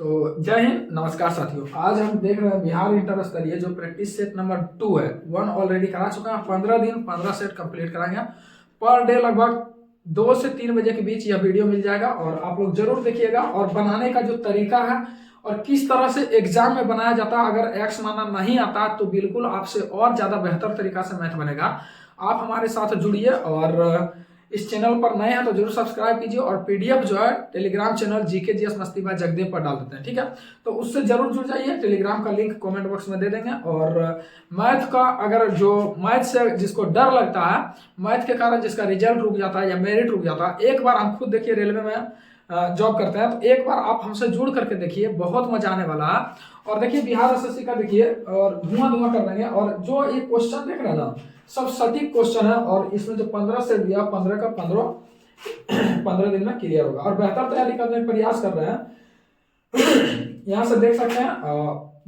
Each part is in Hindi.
तो जय हिंद, नमस्कार साथियों। आज हम देख रहे हैं बिहार इंटर स्तरीय जो प्रैक्टिस सेट नंबर 2 है। 1 ऑलरेडी करा चुका है। 15 दिन 15 सेट कंप्लीट कराएंगे। पर डे लगभग 2 से 3 बजे के बीच यह वीडियो मिल जाएगा और आप लोग जरूर देखिएगा। और बनाने का जो तरीका है और किस तरह से एग्जाम में बनाया जाता है, अगर एक्स माना नहीं आता तो बिल्कुल आपसे और ज्यादा बेहतर तरीका से मैथ बनेगा। आप हमारे साथ जुड़िए और इस चैनल पर नए हैं तो जरूर सब्सक्राइब कीजिए। और पीडीएफ जो है टेलीग्राम चैनल जीके जीएस मस्ती बाय जगदेव पर डाल देते हैं, ठीक है। तो उससे जरूर जुड़ जाइए। टेलीग्राम का लिंक कमेंट बॉक्स में दे देंगे। और मैथ का अगर जो मैथ से जिसको डर लगता है, मैथ के कारण जिसका रिजल्ट रुक जाता है या मेरिट रुक जाता है, एक बार हम खुद देखिए रेलवे में जॉब करते हैं, तो एक बार आप हमसे जुड़ करके देखिए, बहुत मजा आने वाला है। और देखिए बिहार एसएससी का देखिए और धुआं कर देंगे। और जो ये क्वेश्चन देख रहे हैं ना, सब सटीक क्वेश्चन है। और इसमें जो 15 से दिया 15 का 15 दिन में क्लियर होगा। और बेहतर तैयारी करने का प्रयास कर रहे हैं। यहाँ से देख सकते हैं,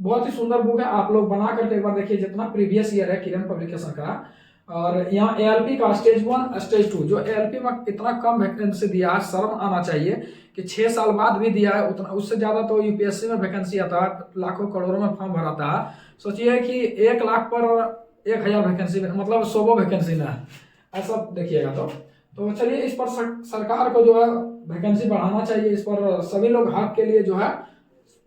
बहुत ही सुंदर बुक है। आप लोग बना करके एक बार देखिए, जितना प्रीवियस ईयर है किरण पब्लिकेशन का। और यहाँ एएलपी का स्टेज 1 स्टेज 2, जो एएलपी में इतना कम वैकेंसी दिया है, शर्म आना चाहिए कि 6 साल बाद भी दिया है। उतना उससे ज्यादा तो यूपीएससी में वैकेंसी आता है, लाखों करोड़ों में फॉर्म भराता है। सोचिए कि 1 लाख पर 1000 वैकेंसी, मतलब 100 वैकेंसी ना है, ऐसा देखिएगा। तो चलिए, इस पर सरकार को जो है वैकेंसी बढ़ाना चाहिए। इस पर सभी लोग हक के लिए जो है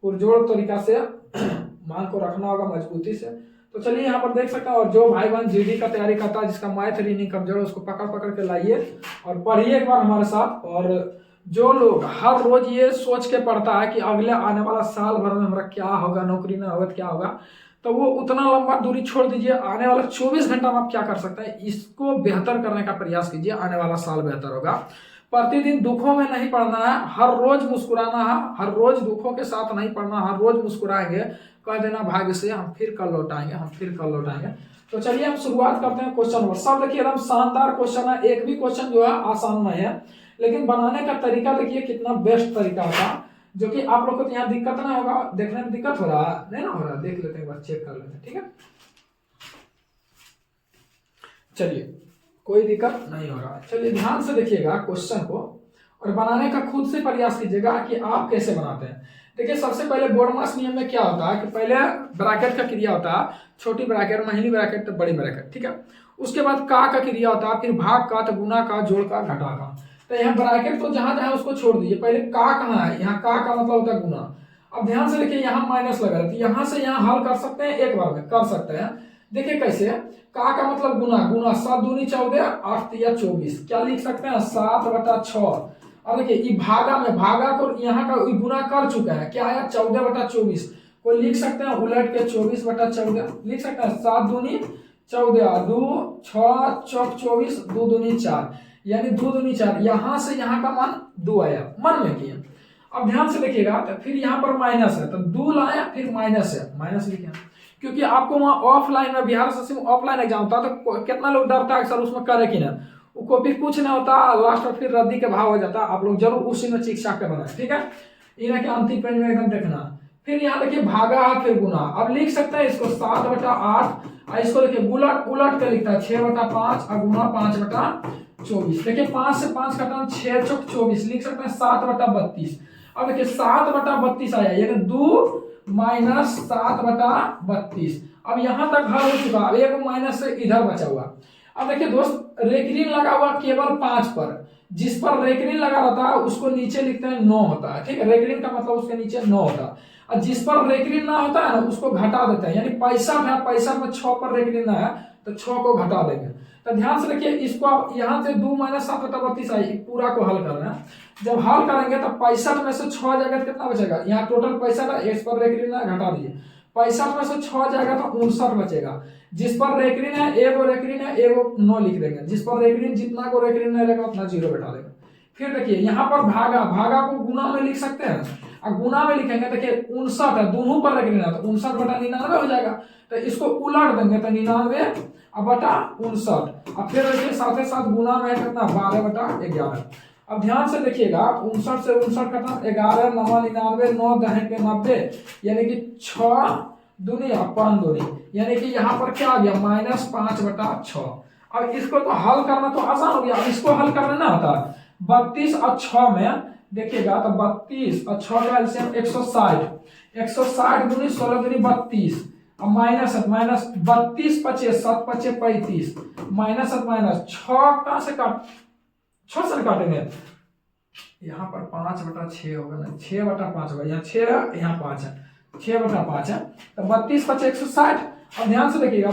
पुरजोर तरीका से मांग को रखना होगा, मजबूती से। तो चलिए यहाँ पर देख सकते हैं। और जो भाई बहन जीडी का तैयारी करता है, जिसका मैथ रीजनिंग कमजोर है, उसको पकड़ पकड़ के लाइए और पढ़िए एक बार हमारे साथ। और जो लोग हर रोज ये सोच के पढ़ता है कि अगले आने वाला साल भर में हमारा क्या होगा, नौकरी ना होगा तो क्या होगा, तो वो उतना लंबा दूरी छोड़ दीजिए। आने वाला 24 घंटा में आप क्या कर सकते हैं, इसको बेहतर करने का प्रयास कीजिए। आने वाला साल बेहतर होगा। प्रतिदिन दुखों में नहीं पढ़ना है, हर रोज मुस्कुराना है। हर रोज दुखों के साथ नहीं पढ़ना, हर रोज मुस्कुराएंगे, कह देना भाग्य से हम फिर कल लौटाएंगे, हम फिर कल लौटाएंगे। तो चलिए हम शुरुआत करते हैं क्वेश्चन नंबर। सब देखिए एकदम शानदार क्वेश्चन है। एक भी क्वेश्चन जो है आसान नहीं है, लेकिन बनाने का तरीका देखिए कितना बेस्ट तरीका होगा, जो कि आप लोग को यहाँ दिक्कत ना होगा। देखने में दिक्कत हो रहा है नहीं ना, हो रहा है, देख लेते हैं, एक बार चेक कर लेते हैं, ठीक है। चलिए, कोई दिक्कत नहीं हो रहा है। चलिए ध्यान से देखिएगा क्वेश्चन को और बनाने का खुद से प्रयास कीजिएगा कि आप कैसे बनाते हैं। देखिए, सबसे पहले बोर्डमास नियम में क्या होता है कि पहले ब्रैकेट का क्रिया होता है, छोटी ब्रैकेट, महीनी ब्रैकेट तो बड़ी ब्रैकेट, ठीक है। उसके बाद का क्रिया होता है, फिर भाग का, तो गुना का, जोड़ का, घटा का। तो यहाँ ब्रैकेट तो जहां जहां उसको छोड़ दीजिए। पहले का कहाँ है, यहाँ का मतलब होता है गुना। अब ध्यान से देखिए, यहाँ माइनस लगा है, तो यहाँ से यहाँ हल कर सकते हैं, एक बार में कर सकते हैं। देखिए कैसे, का मतलब गुना, गुना 7 दूनी 14, 8 तिया 24, क्या लिख सकते हैं 7/6। और देखिए ये भागा में, भागा को यहाँ का गुना कर चुका है, क्या आया 14/24। को लिख सकते हैं उलट के 24/14 लिख सकते हैं। 7 दूनी 14, 2 6 चौक 24, 2 दूनी 4, यानी 2 दूनी 4। यहाँ से यहाँ का मान 2 आया, मन में किया। अब ध्यान से देखिएगा, तो फिर यहाँ पर माइनस है, तो 2 लाया, फिर माइनस है, माइनस लिखे। क्योंकि आपको वहां ऑफलाइन में, बिहार एसएससी में ऑफलाइन एग्जाम होता है, तो कितना लोग डरता है सर उसमें करे कि ना, वो फिर कुछ नहीं होता, लास्ट में फिर रद्दी के भाव हो जाता है। आप लोग जरूर उसी में चीख चाक के बनाए, ठीक है। इन्हें के अंतिम पेज में एकदम देखना। फिर यहाँ देखिए भागा है, फिर गुना। अब लिख सकते हैं इसको 7/8, और इसको देखिए उलट उलट के लिखता है 6/5 और गुना 5/24। देखिए 5 से 5 घटाना 6 चौक 24, लिख सकते हैं 7/32। अब देखिए 7/32 आया, यानी 2 माइनस 7/32। अब यहां तक हल हो चुका। अब एक माइनस से इधर बचा हुआ। अब देखिए दोस्त, रेकरिन लगा हुआ केवल 5 पर। जिस पर रेकरिन लगा रहता है उसको नीचे लिखते हैं 9 होता है, ठीक है। रेकरिन का मतलब उसके नीचे 9 होता है। और जिस पर रेकरिन ना होता है ना, उसको घटा देते हैं। यानी 65 है, 65 में 6 पर रेकरिन ना है, तो 6 को घटा देंगे। तो ध्यान से देखिए, इसको आप यहाँ से 2 माइनस 7/32 आई, पूरा को हल करना है। जब हल करेंगे तो 65 में से 6 जाएगा, कितना बचेगा, यहाँ टोटल 65 है, इस पर रेकरिन है, घटा दीजिए। 65 में से 6 जाएगा तो 59 बचेगा। जिस पर रेकरिन है, एगो रेकरिन है, एगो 9 लिख देंगे। जिस पर रेकरिन, जितना को रेकरिन नहीं रहेगा उतना 0 बैठा देंगे। फिर देखिए यहाँ पर भागा, भागा को गुना में लिख सकते हैं, और गुना में लिखेंगे, देखिए 59 है, दोनों पर रेकरिन है, तो 59/99 हो जाएगा। तो इसको उलट देंगे, तो 99/59। अब फिर देखिए साथ ही साथ गुना में कितना 12/11। अब ध्यान से देखिएगा, 59 से 59 खत्म, 11 9 99, 9 10 के 90, यानी कि 6 दूनी 5 दूनी, यानी कि यहाँ पर क्या आ गया -5/6। अब इसको तो हल करना तो आसान हो गया। अब इसको हल करना ना होता, 32 और 6 में देखिएगा तो 32 और 6 का एलसीएम 160, 160 दूनी 16 दूनी 32, अब माइनस 32 पचे 7 पचे 35, माइनस माइनस 6 कहाँ से काट 6 से काटेंगे, यहाँ पर 5/6 होगा ना, 6/5 होगा, यहाँ 6 है यहाँ 5 है, 6/5 है, तो 32 पचे 160। अब ध्यान से देखिएगा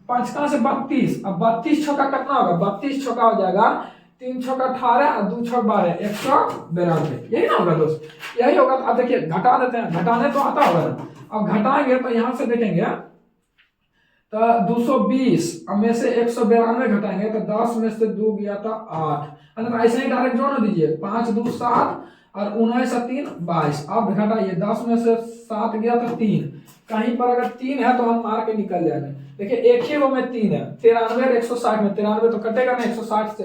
5 कहाँ से 32, अब 32 छक्का कितना होगा, 32 छक्का हो जाएगा 3 छक्का 18 और 2 छक्का 12, 192, यही ना होगा दोस्त, यही होगा। अब देखिए घटा देते हैं, घटाने तो आता होगा ना, अब घटाएंगे तो यहाँ से देखेंगे तो 220 में से 192 घटाएंगे तो 10 में से 2 गया था 8, ऐसे ही डायरेक्ट जोड़ दीजिए, 5 2 7 और 19 और 3 22। अब घटाइए 10 में से 7 गया था 3, कहीं पर अगर 3 है तो हम मार के निकल जाएंगे। देखिए एक ही वो में 3 है, 93 और 160 में 93 तो कटेगा ना 160 से,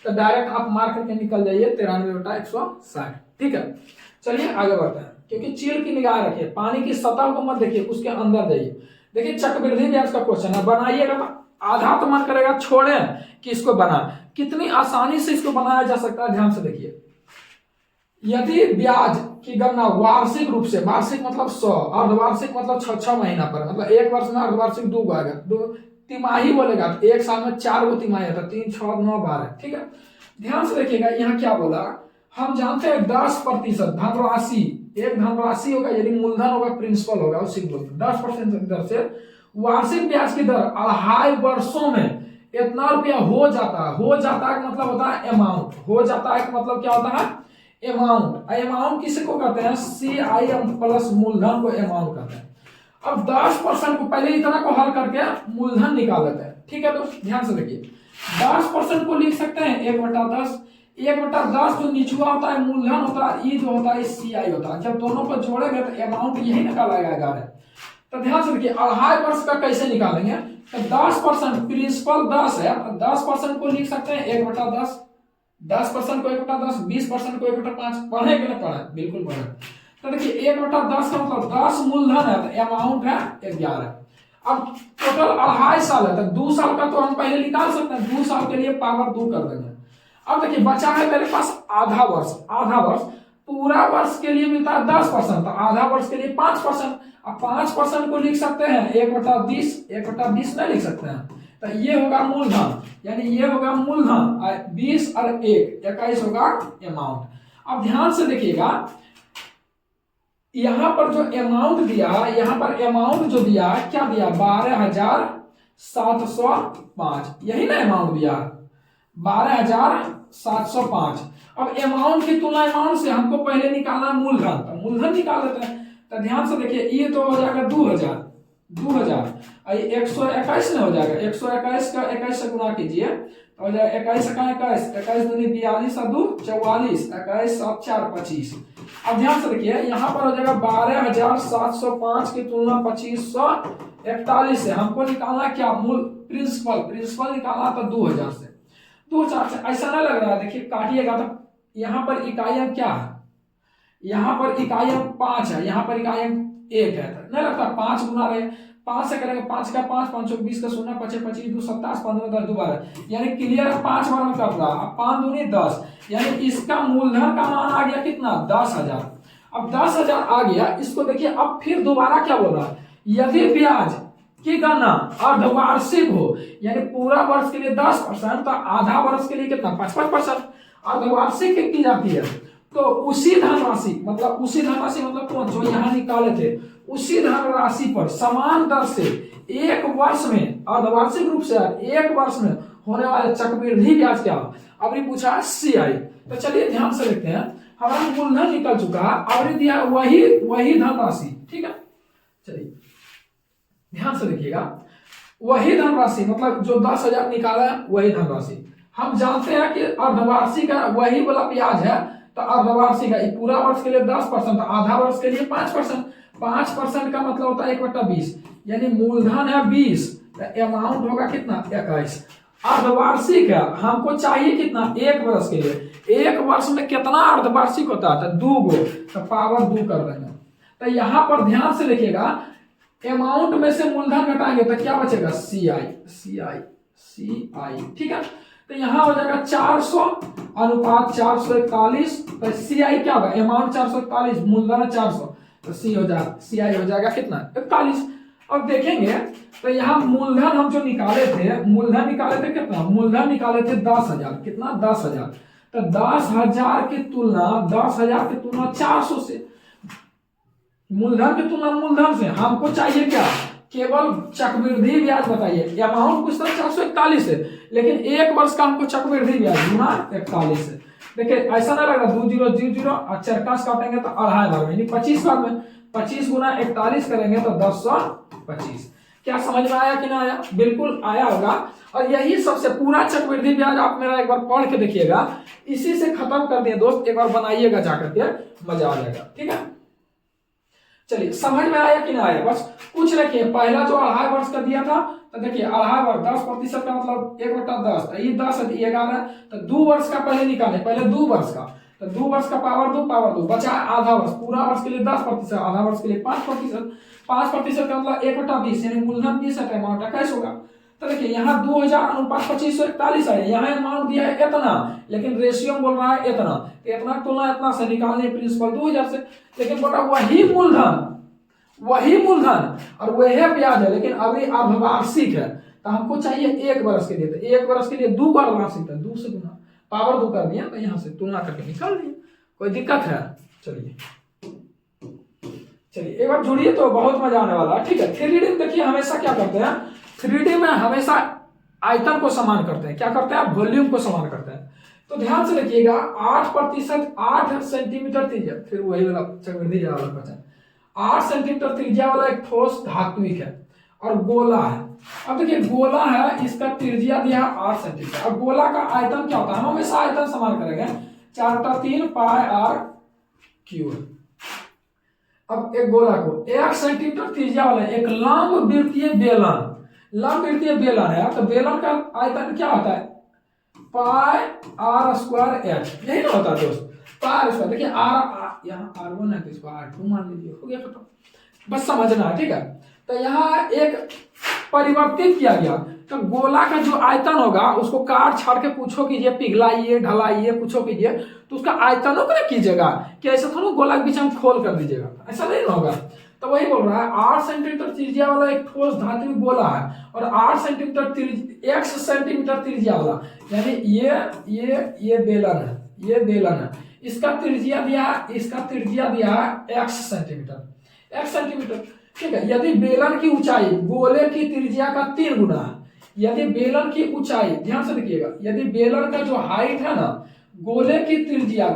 तो डायरेक्ट आप मार करके निकल जाइए 93/160। ठीक है, चलिए आगे बढ़ते हैं, क्योंकि चील की निगाह रखिए, पानी की सतह को मत देखिए, उसके अंदर जाइए। देखिए चक्रवृद्धि ब्याज का क्वेश्चन है, बनाइएगा तो आधा तो मन करेगा छोड़े कि इसको बना, कितनी आसानी से इसको बनाया जा सकता है, ध्यान से देखिए। यदि ब्याज की गणना वार्षिक रूप से, वार्षिक मतलब 100, अर्धवार्षिक मतलब 6 महीना पर, मतलब एक वर्ष में अर्धवार्षिक 2 गो आएगा, 2 तिमाही बोलेगा तो एक साल में 4 गो तिमाही आता, 3 6 9 12। ठीक है, ध्यान से देखिएगा यहाँ क्या बोला, हम जानते हैं 10% धनराशि, एक धनराशि होगा यानी मूलधन होगा, प्रिंसिपल होगा, उसी को 10% दर से वार्षिक ब्याज की दर 2.5 वर्षों में इतना रुपया हो जाता है। हो जाता है मतलब होता है अमाउंट, हो जाता है मतलब क्या होता है अमाउंट। अमाउंट किसी को कहते हैं CIM प्लस मूलधन को अमाउंट कहते हैं। अब 10% को पहले इतना को हल करके मूलधन निकाल लेते हैं। ठीक है दोस्त, ध्यान से देखिए 10% को लिख सकते हैं 1/10, 1/10 जो निचुआ होता है मूलधन होता है, ई जो होता है CI होता है। जब दोनों को जोड़ेंगे तो अमाउंट यही निकाला जाएगा। तो ध्यान से देखिए 2.5 वर्ष का कैसे निकालेंगे, तो 10% प्रिंसिपल 10 है, 10% को लिख सकते हैं 1/10, 10% को 1/10, 20% को 1/5। पढ़े कि नहीं पढ़े, बिल्कुल पढ़े। तो देखिए 1/10 का मतलब 10 मूलधन है तो अमाउंट है 11। अब टोटल 2.5 साल है तो 2 साल का तो हम पहले निकाल सकते हैं, 2 साल के लिए पावर 2 कर देंगे। अब देखिए बचा है मेरे पास आधा वर्ष, आधा वर्ष पूरा वर्ष के लिए मिलता है 10%, तो आधा वर्ष के लिए 5%। अब 5% को लिख सकते हैं 1/20, 1/20 नहीं लिख सकते हैं, तो ये होगा मूलधन, यानी ये होगा मूलधन 20 और 1 21 होगा अमाउंट। अब ध्यान से देखिएगा यहां पर जो अमाउंट दिया, यहां पर अमाउंट जो दिया क्या दिया 12,705, यही ना अमाउंट दिया 12,705। अब अमाउंट की तुलना अमाउंट से हमको पहले निकालना मूलधन, तो मूलधन निकाल लेते हैं। तो ध्यान से देखिए ये तो हो जाएगा 2000, 121 में हो जाएगा, 121 का 21 से गुना कीजिए तो हो जाएगा 21 का 21, 21 दूनी 42 और 2 44, 21 और 4 25। अब ध्यान से देखिए यहाँ पर हो जाएगा 12,705 की तुलना 2541 से हमको निकालना क्या मूल प्रिंसिपल निकालना था 2000 से, 2000 से। ऐसा नहीं लग रहा है, देखिए काटिएगा तो यहाँ पर इकाइयां क्या है, यहाँ पर इकाइयां 5 है, यहाँ पर इकाइयां 1 है, तो नहीं लगता 5 गुना रहे, 5 से करेंगे 5 का 5, 5 20 का 0, 5 25 2 27 15 10 12, यानी क्लियर 5 बार में कर रहा। अब 5 दूनी 10, यानी इसका मूलधन का मान आ गया कितना 10,000। अब 10,000 आ गया, इसको देखिए अब फिर दोबारा क्या बोल रहा है, यदि ब्याज की गणना अर्धवार्षिक हो, यानी पूरा वर्ष के लिए 10%, तो आधा वर्ष के लिए कितना 55%। अर्धवार्षिक की जाती है तो उसी धनराशि मतलब कौन जो यहाँ निकाले थे, उसी धनराशि पर समान दर से एक वर्ष में, अर्धवार्षिक रूप से एक वर्ष में होने वाले चक्रवृद्धि ब्याज क्या हो, अब ये पूछा है CI। तो चलिए ध्यान से देखते हैं, हमारा मूलधन निकल चुका है, अब दिया वही धनराशि। ठीक है, चलिए ध्यान से देखिएगा, वही धनराशि मतलब जो 10,000 निकाला है वही धनराशि। हम जानते हैं कि अर्धवार्षिक का वही वाला ब्याज है, तो अर्धवार्षिक है पूरा वर्ष के लिए 10%, आधा वर्ष के लिए 5%। 5% का मतलब होता है 1/20, यानी मूलधन है 20, तो अमाउंट होगा कितना 21। अर्धवार्षिक है, हमको चाहिए कितना 1 वर्ष के लिए, 1 वर्ष में कितना अर्धवार्षिक होता है तो 2 गो, तो पावर 2 कर देंगे। तो यहाँ पर ध्यान से देखिएगा अमाउंट में से मूलधन घटाएंगे तो क्या बचेगा CI। ठीक है, तो यहाँ हो जाएगा 400 अनुपात 441। तो सी आई क्या होगा, अमाउंट 441, मूलधन 400, तो सी आई हो जाएगा कितना, 41। अब देखेंगे तो यहाँ मूलधन हम जो निकाले थे, मूलधन निकाले थे कितना, मूलधन निकाले थे 10,000, कितना 10,000। तो 10,000 की तुलना 10,000 की तुलना 400 से, मूलधन की तुलना मूलधन से हमको चाहिए क्या, केवल चक्रवृद्धि ब्याज बताइए। अमाउंट कुछ तरह 441 है, लेकिन एक वर्ष का हमको चक्रवृद्धि ब्याज गुना 41 है। देखिए ऐसा ना लग रहा 2000 और चरकास काटेंगे तो 2.5 बार में, 25 बार में, 25 गुना 41 करेंगे तो 1025। क्या समझ में आया कि ना आया, बिल्कुल आया होगा। और यही सबसे पूरा चक्रवृद्धि ब्याज आप मेरा एक बार पढ़ के देखिएगा, इसी से खत्म कर दिए दोस्त, एक बार बनाइएगा जाकर के, मजा आ जाएगा। ठीक है, चलिए समझ में आया कि ना आया, बस कुछ रखिए। पहला जो 2.5 वर्ष का दिया था, तो देखिए 2.5 वर्ष 10% का मतलब 1/10, ये 10 11, तो 2 वर्ष का पहले निकाले, पहले 2 वर्ष का, तो 2 वर्ष का पावर 2 बचा आधा वर्ष, पूरा वर्ष के लिए 10%, आधा वर्ष के लिए 5%, 5% का मतलब 1/20, यानी मूलधन 20 है, अमाउंट 21 होगा। तो देखिए यहाँ 2000 अनुपात 2541 है, यहाँ अमाउंट दिया है इतना, लेकिन रेशियो बोल रहा है इतना, तो इतना तुलना इतना से निकालने प्रिंसिपल 2000 से, लेकिन बोला वही मूलधन और वही ब्याज है, लेकिन अभी अर्धवार्षिक है, तो हमको चाहिए 1 वर्ष के लिए, तो 1 वर्ष के लिए 2 बार वार्षिक है, 2 से गुना, पावर 2 कर दिया, तो यहाँ से तुलना करके निकाल दिए। कोई दिक्कत है, चलिए एक बार जुड़िए तो बहुत मजा आने वाला है। ठीक है, 3D में देखिए हमेशा क्या करते हैं, 3D में हमेशा आयतन को समान करते हैं, क्या करते हैं, वॉल्यूम को समान करते हैं। तो ध्यान से रखिएगा 8%, 8 सेंटीमीटर त्रिज्या, फिर वही वाला चक्रवृद्धि वाला बचा, 8 सेंटीमीटर त्रिज्या वाला एक ठोस धात्विक है और गोला है। अब देखिए गोला है, इसका त्रिज्या दिया 8 सेंटीमीटर, अब गोला का आयतन क्या होता है, हम हमेशा आयतन समान करेंगे, 4/3 पाई आर क्यूब। अब एक गोला को 1 सेंटीमीटर त्रिज्या वाला एक लंबवृत्तीय बेलन है, तो बेलन का आयतन क्या होता है, पाई आर स्क्वायर एच, यही ना होता है दोस्त, पाई स्क्वायर। देखिए आर यहाँ R1 है तो इसको R2 मान लीजिए, हो गया खत्म, बस समझना है। ठीक है, तो यहाँ एक परिवर्तित किया गया, तो गोला का जो आयतन होगा उसको काट छाड़ के पूछो कीजिए, पिघलाइए ढलाइए पूछो कीजिए, तो उसका आयतनों को कीजिएगा कि ऐसा थोड़ा गोला के बीच में खोल कर दीजिएगा, ऐसा नहीं होगा। तो वही बोल रहा है 8 सेंटीमीटर त्रिज्या वाला एक ठोस धात्विक गोला है, और 8 सेंटीमीटर x सेंटीमीटर त्रिज्या वाला, यानी ये बेलन है, इसका त्रिज्या दिया है x सेंटीमीटर। ठीक है, यदि बेलन की ऊंचाई गोले की त्रिज्या का 3 गुना है, यदि बेलन की ऊंचाई, ध्यान से देखिएगा, यदि बेलन का जो हाइट है ना, गोले की त्रिज्या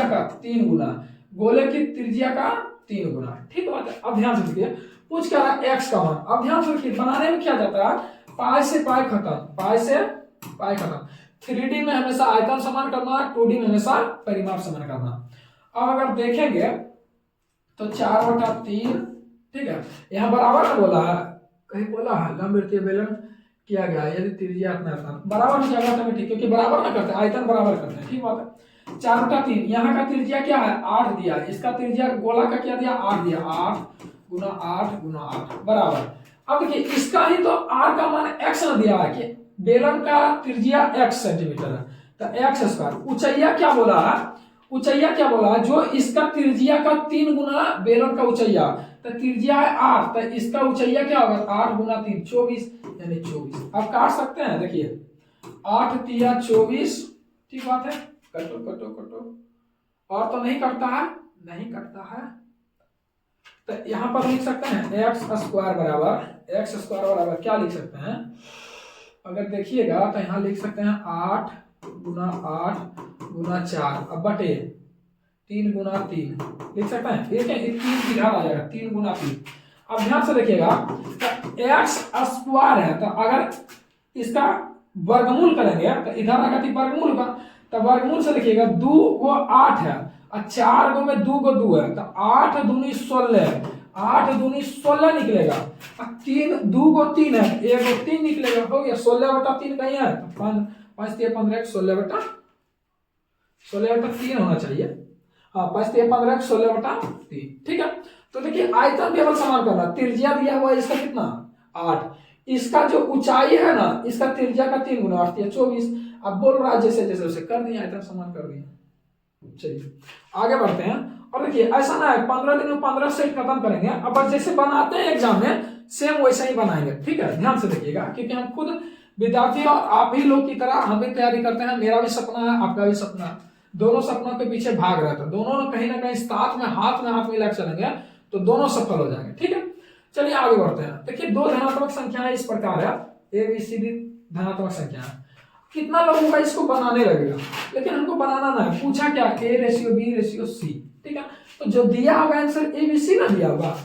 का 3 गुना, गोले की त्रिज्या का 3 गुना। ठीक बात है, अब ध्यान से देखिए, पूछ क्या रहा है x का मान। अब ध्यान से देखिए, बनाने में क्या जाता है, पाई से पाई खत्म। 3D में हमेशा आयतन समान करना, 2D में हमेशा परिमाप समान करना। अब अगर देखेंगे तो 4/3, ठीक है, यहाँ बराबर बोला है, कहीं बोला है लंबवृत्तीय बेलन किया गया यदि त्रिज्या इतना बराबर हो जाएगा तो ठीक, क्योंकि बराबर ना करते, आयतन बराबर करते हैं। ठीक बात है, 4/3, यहाँ का त्रिज्या क्या है 8 दिया, इसका त्रिज्या गोला का क्या दिया 8 दिया, 8 गुना 8 बराबर। अब देखिए इसका ही तो r का मान x न दिया है, कि बेलन का त्रिज्या x सेंटीमीटर है, तो x स्क्वायर। ऊंचाइया क्या बोला, जो इसका त्रिज्या का 3 गुना बेलन का ऊंचाइया, तो त्रिज्या है 8, तो इसका ऊंचाइया क्या होगा 8 गुना 3 24, यानी 24। आप काट सकते हैं, देखिए 8 तिया 24। ठीक बात है, कटो और तो नहीं कटता है, तो यहाँ पर लिख सकते हैं x स्क्वायर बराबर क्या लिख सकते हैं, अगर देखिएगा तो यहाँ लिख सकते हैं 8 गुना 4, अब बटे 3 गुना 3 लिख सकते हैं, ठीक है, 3 इधर आ जाएगा, 3 गुना 3। अब ध्यान से देखिएगा, तो x स्क्वायर है, तो अगर इसका वर्गमूल करेंगे तो इधर आएगा तो वर्गमूल का, तो वर्गमूल से देखिएगा 2 को 8 है और 4 को में 2 को 2 है, तो 8 दूनी 16, 8 दूनी 16 निकलेगा, और 3 2 को 3 है, 1 को 3 निकलेगा, हो गया 16/3 कहीं है, 5 3 15 16/3 होना चाहिए, हाँ 5 3 15 16/3। ठीक है, तो देखिए आयतन केवल समान करना, त्रिज्या दिया हुआ है इसका कितना 8, इसका जो ऊंचाई है ना, इसका त्रिज्या का 3 गुना 8 या 24। अब बोल रहा है जैसे जैसे उसे कर दिया, इतना समान कर दिया। चलिए आगे बढ़ते हैं। और देखिए ऐसा ना है 15 दिन में 15 सेट खत्म करेंगे, अब जैसे बनाते हैं एग्जाम में सेम वैसा ही बनाएंगे, ठीक है। ध्यान से देखिएगा, क्योंकि हम खुद विद्यार्थी और आप ही लोग की तरह हम भी तैयारी करते हैं। मेरा भी सपना है, आपका भी सपना है, दोनों सपनों के पीछे भाग रहे थे, दोनों कहीं ना कहीं साथ में हाथ मिला के चलेंगे तो दोनों सफल हो जाएंगे, ठीक है। चलिए आगे बढ़ते हैं। देखिए दो धनात्मक संख्याएं इस प्रकार है, ए बी सी डी धनात्मक संख्या है। कितना लोगों का इसको बनाने लगेगा, लेकिन हमको बनाना ना है, पूछा क्या A ratio B ratio C, ठीक है। तो जो दिया होगा आंसर ए बी सी ना दिया होगा।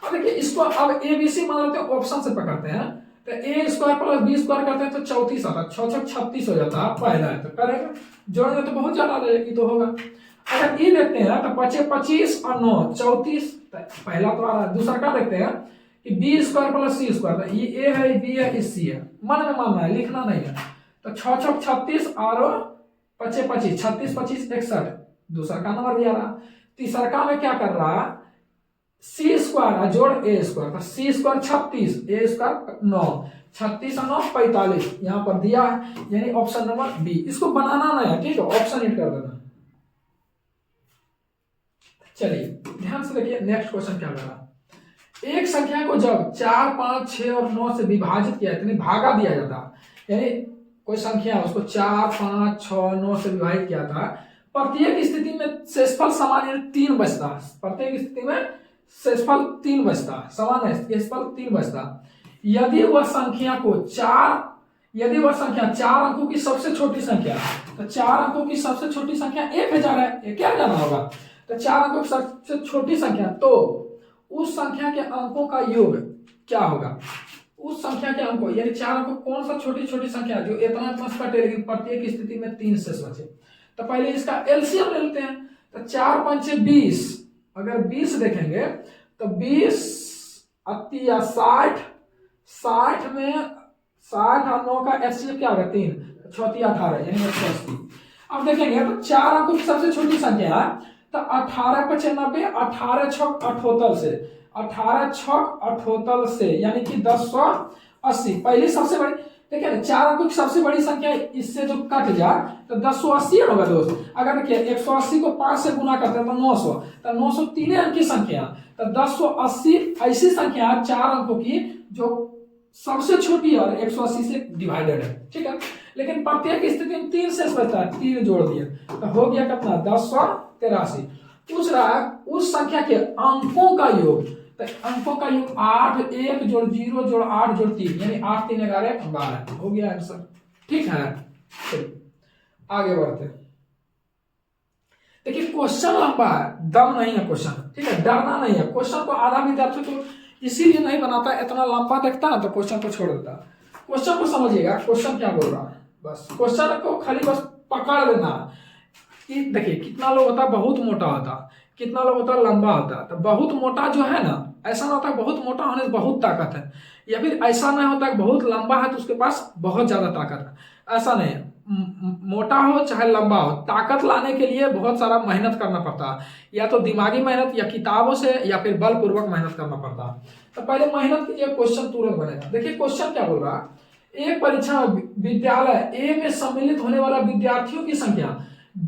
अब देखिए इसको अब ए बी सी मान लेते हैं, ऑप्शन से पकड़ते हैं, तो ए स्क्वायर प्लस बी स्क्वायर करते हैं तो 34 आता है, 6 36 हो जाता है, पहला है तो करेंगे, जोड़ेंगे तो बहुत ज्यादा आ जाएगी तो होगा। अगर ई देखते हैं तो 25 और 9 34, पहला तो आ रहा है। दूसरा क्या देखते हैं कि बी स्क्वायर प्लस सी स्क्वायर, ये ए है बी है इस सी है, मन में मानना है, लिखना नहीं है। तो 6 36 और 25 36 25 61, दूसरा का नंबर भी आ रहा। तीसरा का में क्या कर रहा है, सी स्क्वायर जोड़ ए स्क्वायर, तो सी स्क्वायर 36 ए स्क्वायर 9, 36 और 9 45 यहां पर दिया है, यानी ऑप्शन नंबर बी। इसको बनाना नहीं है, ठीक है, ऑप्शन हिट कर देना। चलिए ध्यान से देखिए नेक्स्ट क्वेश्चन क्या कर रहा है। एक संख्या को जब 4 5 6 और 9 से विभाजित किया यानी भागा दिया जाता, यानी कोई संख्या उसको 4 5 6 9 से विभाजित किया था, प्रत्येक स्थिति में शेषफल समान यानी 3 बचता, प्रत्येक स्थिति में शेषफल 3 बचता, समान है, शेषफल 3 बचता। यदि वह संख्या 4 अंकों की सबसे छोटी संख्या, तो 4 अंकों की सबसे छोटी संख्या 1000 है, ये क्या जाना होगा, तो 4 अंकों की सबसे छोटी संख्या, तो उस संख्या के अंकों का योग क्या होगा, उस संख्या के अंकों यानी 4 अंकों कौन सा छोटी छोटी संख्या जो इतना कटे, लेकिन प्रत्येक स्थिति में 3 शेष बचे। तो पहले इसका एलसीएम ले लेते हैं, तो 4 5 20, अगर 20 देखेंगे तो 20 80 या 60 में 60 और 9 का एचसीएफ क्या होगा 3, 6 18 यानी 180। अब देखेंगे तो 4 अंकों की सबसे छोटी संख्या है, तो 18 95 18 6 78 से, 18 6 78 से यानी कि 1080, पहली सबसे बड़ी, देखिए 4 अंकों की सबसे बड़ी संख्या इससे जो कट जाए तो 1080 होगा दोस्त। अगर देखिए 180 को 5 से गुना करते हैं तो 900, तो 900 3 अंक की संख्या, तो 1080 ऐसी संख्या 4 अंकों की जो सबसे छोटी और 180 से डिवाइडेड है, ठीक है। लेकिन प्रत्येक स्थिति में 3 शेष बचता है, 3 जोड़ दिए तो हो गया कितना 1083। पूछ रहा है उस संख्या के अंकों का योग, तो अंकों का योग 8 1 जोड़ 0 जोड़ 8 जोड़ 3 यानी 8 3 11 12 हो गया आंसर, ठीक है। आगे बढ़ते हैं। देखिए क्वेश्चन लंबा है, दम नहीं है क्वेश्चन, ठीक है, डरना नहीं है। क्वेश्चन को आधा विद्यार्थी तो इसीलिए नहीं बनाता, इतना लंबा देखता है तो क्वेश्चन को छोड़ देता। क्वेश्चन को समझिएगा, क्वेश्चन क्या बोल रहा है, बस क्वेश्चन को खाली बस पकड़ लेना कि देखिए कितना लोग होता है बहुत मोटा होता, कितना लोग होता है लंबा होता है। तो बहुत मोटा जो है ना, ऐसा ना होता है बहुत मोटा होने से बहुत ताकत है, या फिर ऐसा नहीं होता है बहुत लंबा है तो उसके पास बहुत ज्यादा ताकत है, ऐसा नहीं है। मोटा हो चाहे लंबा हो, ताकत लाने के लिए बहुत सारा मेहनत करना पड़ता है, या तो दिमागी मेहनत या किताबों से या फिर बलपूर्वक मेहनत करना पड़ता है। तो पहले मेहनत कीजिए, क्वेश्चन तुरंत बनेगा। देखिए क्वेश्चन क्या बोल रहा है, एक परीक्षा में विद्यालय ए में सम्मिलित होने वाला विद्यार्थियों की संख्या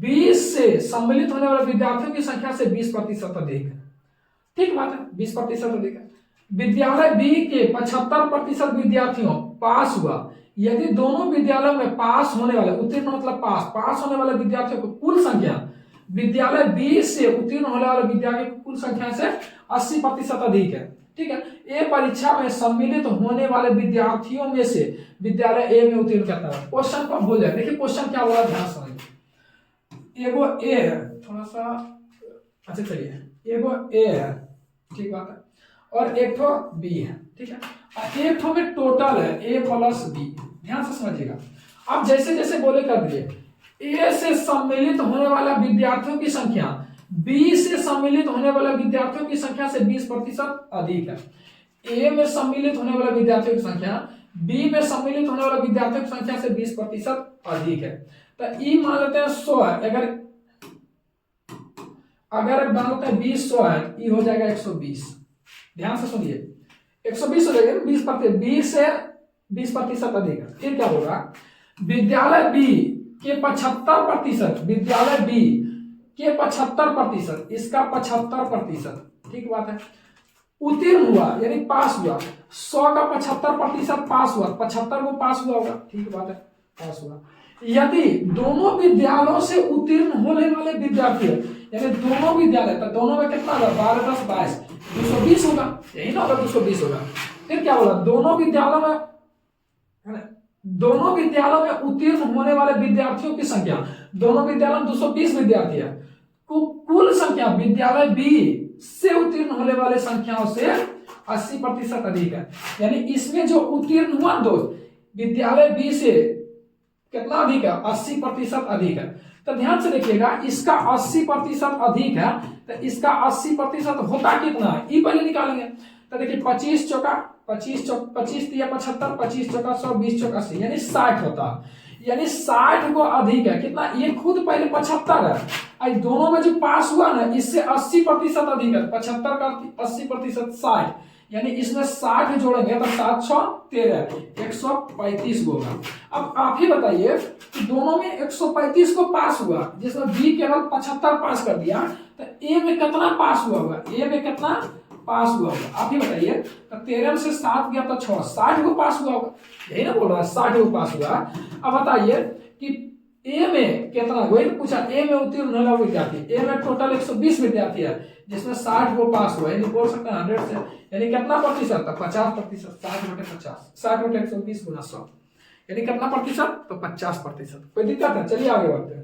20 से सम्मिलित होने वाले विद्यार्थियों की संख्या से 20% अधिक है, ठीक बात है, 20% अधिक है। विद्यालय बी के 75% विद्यार्थियों पास हुआ, यदि दोनों विद्यालयों में पास होने वाले, उत्तीर्ण मतलब पास होने वाले विद्यार्थियों को कुल संख्या विद्यालय बी से उत्तीर्ण होने वाले विद्यार्थियों की कुल संख्या से 80% अधिक है, ठीक है। ए परीक्षा में सम्मिलित होने वाले विद्यार्थियों में से विद्यालय ए में उत्तीर्ण करता है। क्वेश्चन को भूल जाए, देखिए क्वेश्चन क्या बोला ध्यान समझिए। एगो ए है, थोड़ा सा अच्छा चलिए, एगो ए है, ठीक बात है, और एक ठो बी है, ठीक है, और एक ठो में टोटल है ए प्लस बी, ध्यान से समझिएगा। अब जैसे जैसे बोले कर दिए, ए से सम्मिलित होने वाला विद्यार्थियों की संख्या बी से सम्मिलित होने वाले विद्यार्थियों की संख्या से 20% अधिक है। ए में सम्मिलित होने वाले विद्यार्थियों की संख्या बी में सम्मिलित होने वाले विद्यार्थियों की संख्या से 20% अधिक है। तो ई मान लेते हैं 100 है, अगर मान लेते हैं 20 100 है, ई हो जाएगा 120। ध्यान से सुनिए, 120 हो जाएगा 20%, 20 से 20% अधिक है। फिर क्या होगा, विद्यालय बी के 75%, विद्यालय बी के 75%, इसका 75%, ठीक बात है, उत्तीर्ण हुआ यानी पास हुआ। 100 का 75% पास हुआ, 75 को पास हुआ होगा, ठीक बात है, पास हुआ। यदि दोनों विद्यालयों से उत्तीर्ण होने वाले विद्यार्थी है, यानी दोनों विद्यालय, तो दोनों में कितना होगा, 12 10 22, 220 होगा, यही ना होगा, 220 होगा। फिर क्या होगा, दोनों विद्यालयों में, है ना, दोनों विद्यालयों में उत्तीर्ण होने वाले विद्यार्थियों की संख्या, दोनों विद्यालयों में 220 विद्यार्थी है, कुल संख्या विद्यालय बी से उत्तीर्ण होने वाले संख्याओं से 80% अधिक है। यानी इसमें जो उत्तीर्ण हुआ दोस्त, विद्यालय बी से कितना अधिक है, 80% अधिक है। तो ध्यान से देखिएगा, इसका 80% अधिक है, तो इसका 80% होता कितना है, ये पहले निकालेंगे। तो देखिए 25 चौका 25 तिया 75, 25 चौका 100, 20 चौका 80, यानी 60 होता है। यानी 60 को अधिक है, कितना, ये खुद पहले 75 है, आज दोनों में जो पास हुआ ना, इससे 80% अधिक है, 75 का 80% 60, यानी इसमें 60 जोड़ेंगे तो 713, 135 होगा। अब आप ही बताइए कि दोनों में 135 को पास हुआ, जिसमें बी केवल 75 पास कर दिया, तो ए में कितना पास हुआ होगा, ए में कितना पास हुआ होगा, आप ही बताइए। तो 13 से 7 गया तो 6, 60 को पास हुआ होगा, यही ना बोल रहा है, 60 को पास हुआ। अब बताइए कि ए में कितना, वही तो पूछा, ए में उत्तीर्ण होने वाला विद्यार्थी, ए में टोटल 120 विद्यार्थी है, जिसमें 60 को पास हुआ, यानी बोल सकते हैं 100 से, यानी कितना प्रतिशत, 50%, 60/50, 60/120 गुना 100, यानी कितना प्रतिशत, तो 50%। कोई दिक्कत है, चलिए आगे बढ़ते हैं।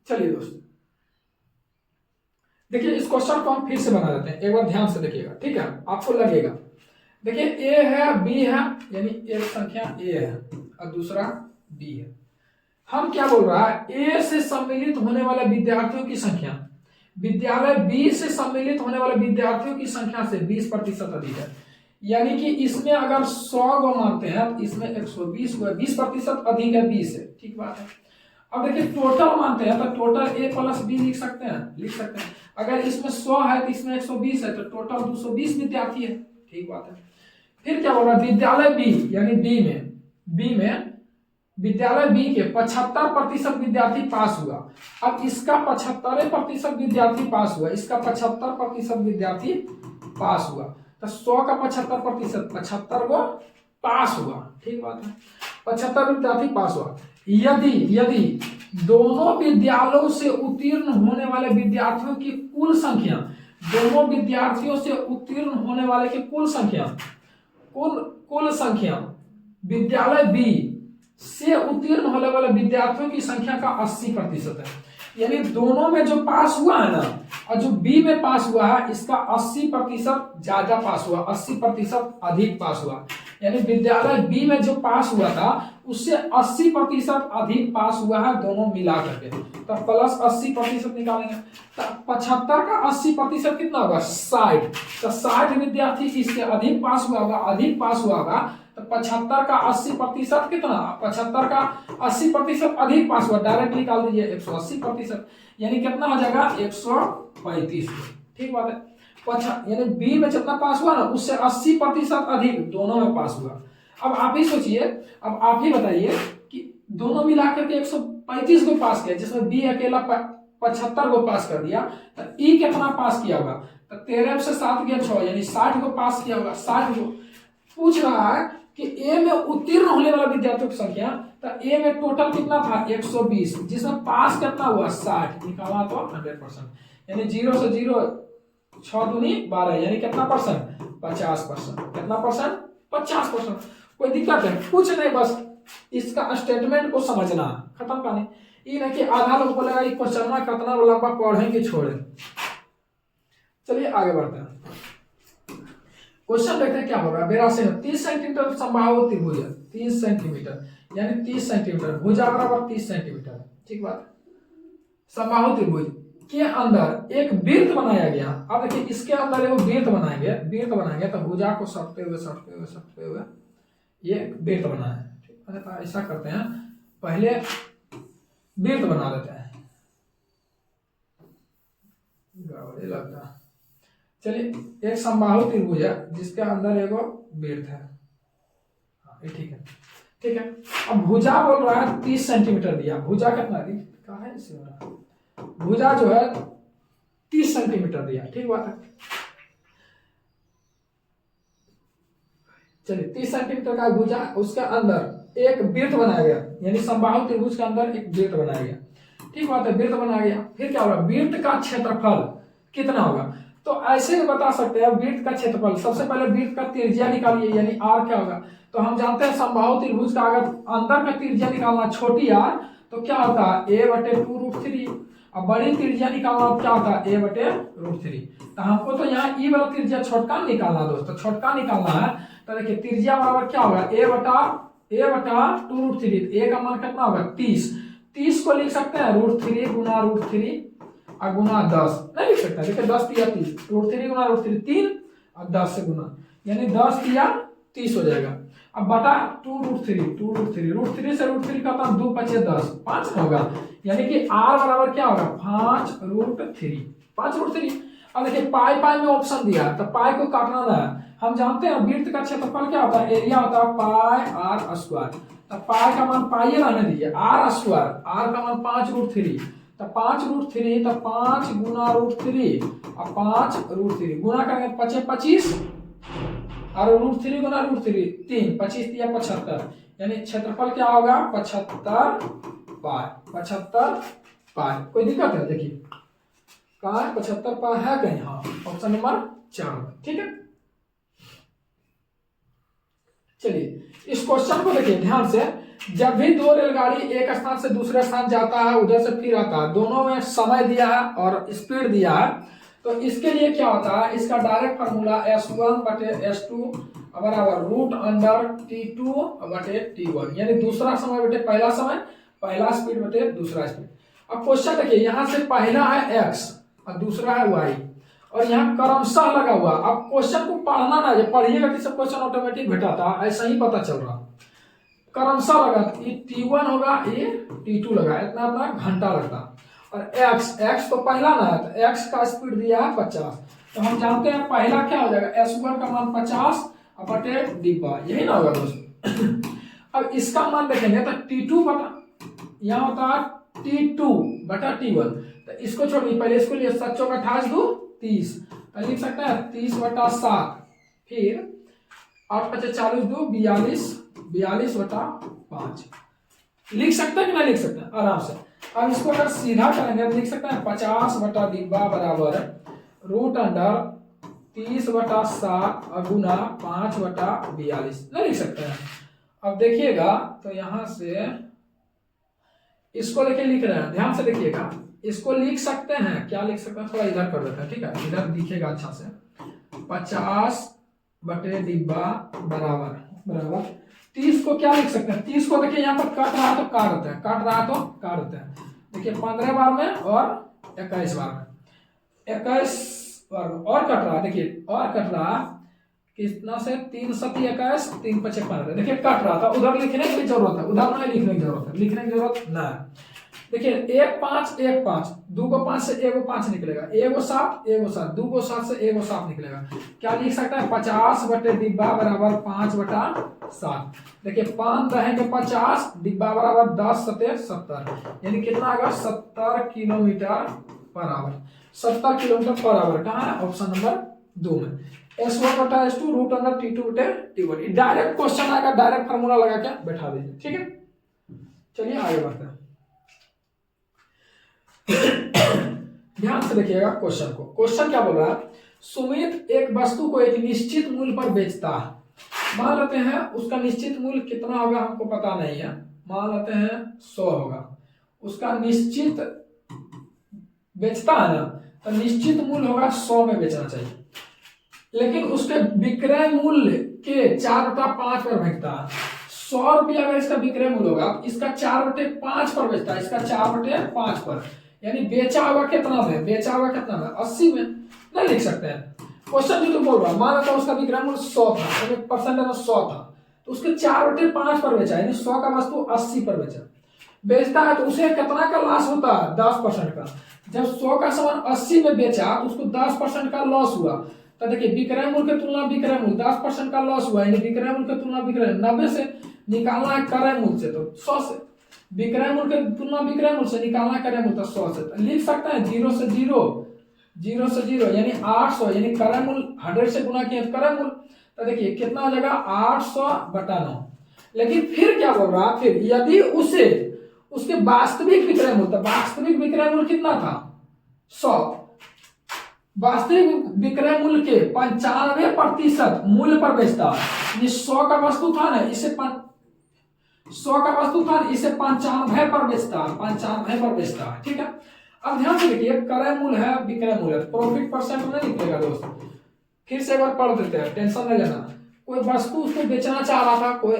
चलिए दोस्तों, देखिए इस क्वेश्चन को हम फिर से बना देते हैं, एक बार ध्यान से देखिएगा, ठीक है, आपको लगेगा। देखिए ए है, बी है, यानी एक संख्या ए है और दूसरा बी है। हम क्या बोल रहा है, ए से सम्मिलित होने वाले विद्यार्थियों की संख्या विद्यालय बी से सम्मिलित होने वाले विद्यार्थियों की संख्या से 20% अधिक है। यानी कि इसमें अगर 100 को मानते हैं तो इसमें 120 को, 20% अधिक है बी से, ठीक बात है। अब देखिए टोटल मानते हैं तो टोटल ए प्लस बी लिख सकते हैं। अगर इसमें 100 है तो इसमें 120 है, तो टोटल 220 विद्यार्थी है, ठीक बात है। फिर क्या होगा, विद्यालय बी यानी बी में विद्यालय बी के 75% विद्यार्थी पास हुआ। अब इसका 75% विद्यार्थी पास हुआ, इसका 75% विद्यार्थी पास हुआ, तो 100 का 75%, 75 को पास हुआ, ठीक बात है, 75 विद्यार्थी पास हुआ। यदि दोनों विद्यालयों से उत्तीर्ण होने वाले विद्यार्थियों की कुल संख्या, दोनों विद्यार्थियों से उत्तीर्ण होने वाले की कुल संख्या विद्यालय बी से उत्तीर्ण होने वाले विद्यार्थियों की संख्या का 80% है। यानी दोनों में जो पास हुआ है ना, और जो बी में पास हुआ है, इसका 80% ज्यादा पास हुआ, 80% अधिक पास हुआ। यानी विद्यालय बी में जो पास हुआ था उससे 80% अधिक पास हुआ है, दोनों मिला करके, तो प्लस 80% निकालेंगे, तो 75 का 80% कितना होगा, 60, तो 60 विद्यार्थी इससे अधिक पास हुआ होगा, तो 75 का 80% कितना, 75 का 80% अधिक पास हुआ, डायरेक्ट निकाल दीजिए 180%, यानी कितना हो जाएगा 135, ठीक बात है। यानी बी में जितना पास हुआ ना उससे 80% अधिक दोनों में पास हुआ। अब आप ही सोचिए, अब आप ही बताइए कि दोनों मिलाकर के 135 को पास किया, जिसमें बी अकेला 75 को पास कर दिया, तो ई कितना पास किया होगा, तो 13 से 7 गया 6, यानी 60 को पास किया होगा। 60 को पूछ रहा है कि ए में उत्तीर्ण होने वाला विद्यार्थियों की संख्या, तो ए में टोटल कितना था 120, जिसमें पास कितना हुआ 60, निकाला तो 100%, यानी 0 से 0 6 दूनी 12, यानी कितना परसेंट, 50%, कितना परसेंट, 50%। कोई दिक्कत है, कुछ नहीं, बस इसका स्टेटमेंट को समझना, खत्म कहानी। ये नहीं कि आधा लोग बोलेगा ये क्वेश्चन कितना लंबा पढ़े कि छोड़े। चलिए आगे बढ़ते हैं, क्वेश्चन देखते हैं क्या होगा। 30 सेंटीमीटर संभावित त्रिभुज है, 30 सेंटीमीटर यानी 30 सेंटीमीटर, भुजा बराबर 30 सेंटीमीटर, ठीक बात। संभावित त्रिभुज के अंदर एक वृत्त बनाया गया। अब देखिए इसके अंदर एक वृत्त बनाएंगे, तो भुजा को सटते हुए ये वृत्त बना है, ठीक है। तो ऐसा करते हैं, पहले वृत्त बना देते हैं, लगता है चलिए एक समबाहु त्रिभुज है जिसके अंदर एगो वृत्त है, ये ठीक है, ठीक है। अब भुजा बोल रहा है 30 सेंटीमीटर दिया, भुजा कितना दी कहा है इसे, भुजा जो है 30 सेंटीमीटर दिया, ठीक बात है। चलिए 30 सेंटीमीटर का भुजा, उसके अंदर एक वृत्त बनाया गया, यानी समबाहु त्रिभुज के अंदर एक वृत्त बनाया गया, ठीक बात है, वृत्त बना गया। फिर क्या होगा, वृत्त का क्षेत्रफल कितना होगा, तो ऐसे भी बता सकते हैं वृत्त का क्षेत्रफल। सबसे पहले वृत्त का त्रिज्या निकालिए, यानी आर क्या होगा, तो हम जानते हैं समबाहु त्रिभुज का अगर अंदर का त्रिज्या निकालना छोटी आर तो क्या होता है a/2√3, अब बड़ी त्रिज्या निकालना क्या होता है a/√3। तो हमको तो यहाँ ई वाला त्रिज्या छोटका निकालना दोस्तों, छोटका निकालना है। तो देखिए त्रिज्या बराबर क्या होगा a/2√3, a का मान कितना होगा 30 को लिख सकते हैं √3 गुना √3 और गुना 10 नहीं लिख सकता, देखिए 10 दिया 30, √3 गुना √3 3 और 10 से गुना, यानी 10 दिया 30 हो जाएगा। अब बटा 2√3 से √3 का था 2 × 5 = 10, 5 होगा, यानी कि r बराबर क्या होगा 5√3। अब देखिए पाई पाई में ऑप्शन दिया तो पाई को काटना ना है, हम जानते हैं वृत्त का क्षेत्रफल क्या होता है, एरिया होता है पाई r²। तो पाई का मान पाई रहने दीजिए, r², r का मान 5√3, तो 5√3 तो 5 गुना √3 और 5√3 गुना करेंगे 5 × 25 और √3 गुना √3 3, 25 दिया 75, यानी क्षेत्रफल क्या होगा 75 पाई। कोई दिक्कत है, देखिए कहा है 75 पाई है कहीं, हाँ ऑप्शन नंबर 4, ठीक है। चलिए इस क्वेश्चन को देखिए ध्यान से, जब भी दो रेलगाड़ी एक स्थान से दूसरे स्थान जाता है, उधर से फिर आता है, दोनों में समय दिया है और स्पीड दिया है, तो इसके लिए क्या होता है, इसका डायरेक्ट फार्मूला S1/S2 बराबर √T2/T1, यानी दूसरा समय बटे पहला समय, पहला स्पीड बटे दूसरा स्पीड। अब क्वेश्चन देखिए, यहाँ से पहला है x और दूसरा है y और यहाँ क्रमशः लगा हुआ। अब क्वेश्चन को पढ़ना ना, जब पढ़िएगा कि सब क्वेश्चन ऑटोमेटिक घटाता, ऐसा ही पता चल रहा, क्रमशः लगा, ये T1 होगा, ये T2 लगा, इतना अपना घंटा लगता। और x तो पहला ना है, तो x का स्पीड दिया है 50, तो हम जानते हैं पहला क्या हो जाएगा, S1 का मान 50 बटे डिब्बा, यही ना होगा दोस्तों। अब इसका मान देखेंगे तो T2 बटा, यहाँ होता है T2/T1, तो इसको छोड़िए, पहले इसको लिए 7 × 28 2 30, तो लिख सकते हैं 30/7, फिर 8 × 5 = 42 42/5 लिख सकते हैं कि नहीं लिख सकते हैं आराम से। अब इसको अगर सीधा करेंगे तो लिख सकते हैं 50 बटा डिब्बा बराबर √30/7 गुना 5/42 नहीं लिख सकते हैं। अब देखिएगा तो यहां से इसको देखिए लिख रहे हैं, ध्यान से देखिएगा, इसको लिख सकते हैं, क्या लिख सकते हैं, थोड़ा इधर कर देते हैं, ठीक है, इधर दिखेगा अच्छा से, 50 बटे डिब्बा बराबर 30 को क्या लिख सकते हैं, 30 को देखिए यहाँ पर काट रहा है तो काट देते हैं, काट रहा है तो काट देते हैं। देखिए 15 बार में और 21 बार में, 21 बार में और कट रहा है, देखिए और कट रहा कितना से 3 × 7 = 21, 3 × 5 = 15, देखिए कट रहा था, उधर लिखने की जरूरत है, उधर नहीं लिखने की जरूरत है, लिखने की जरूरत ना है। देखिए 1 5 1 5, 2 को 5 से 1 5 निकलेगा, 1 7 1 7, 2 को 7 से 1 7 निकलेगा, क्या लिख सकता है 50 बटे डिब्बा बराबर 5/7। देखिए 5 रहेंगे 50, डिब्बा बराबर 10 × 7 = 70, यानी कितना आएगा 70 किलोमीटर/आवर, 70 किलोमीटर/आवर कहाँ है, ऑप्शन नंबर 2 में, S1/S2 √T2/T1। डायरेक्ट क्वेश्चन आएगा, डायरेक्ट फार्मूला लगा के बैठा दीजिए, ठीक है। चलिए आगे बढ़ते हैं, ध्यान से देखिएगा क्वेश्चन को। क्वेश्चन क्या बोल रहा है, सुमित एक वस्तु को एक निश्चित मूल्य पर बेचता है, मान लेते हैं उसका निश्चित मूल्य कितना होगा हमको पता नहीं है, मान लेते हैं 100 होगा, उसका निश्चित बेचता है ना, तो निश्चित मूल्य होगा 100 में बेचना चाहिए, लेकिन उसके विक्रय मूल्य के 4/5 पर बेचता है। 100 रुपया अगर इसका विक्रय मूल्य होगा, इसका 4/5 पर बेचता है, इसका 4/5 पर, यानी बेचा होगा कितना में, बेचा होगा कितना में 80 में, नहीं लिख सकते हैं। क्वेश्चन जो बोल रहा है, मान लेता हूं उसका विक्रय मूल्य 100 था, परसेंट में 100 था, तो उसके 4/5 पर बेचा, यानी 100 का वस्तु 80 पर बेचा। बेचता है तो उसे कितना का लॉस होता है? 10% का। जब 100 का सामान 80 में बेचा तो उसको 10% का लॉस हुआ। तो देखिए विक्रय मूल्य की तुलना विक्रय मूल्य, 10% का लॉस हुआ, यानी विक्रय मूल्य की तुलना विक्रय 90 से निकालना है क्रय मूल्य से, तो 100 से। विक्रय मूल्य की तुलना विक्रय मूल्य से निकालना क्रय मूल्य, तो 100 से। तो लिख सकते हैं 0 से 0, 0 से 0 यानी 800, यानी क्रय मूल्य 100 से गुना किया क्रय मूल्य। तो देखिए कितना हो जाएगा? 800/9। लेकिन फिर क्या बोल रहा है? फिर यदि उसे उसके वास्तविक विक्रय मूल्य, तो वास्तविक विक्रय मूल्य कितना था? 100। वास्तविक विक्रय मूल्य के 95% मूल्य पर बेचता है। 100 का वस्तु था ना, इसे 100 का वस्तु था, इसे 95 पर बेचता है, 95 पर बेचता है। ठीक है। अब ध्यान से देखिए, क्रय मूल्य है, विक्रय मूल्य है, प्रॉफिट परसेंट में निकलेगा दोस्त। फिर से एक बार पढ़ देते हैं, टेंशन नहीं लेना। कोई वस्तु उसको बेचना चाह रहा था, कोई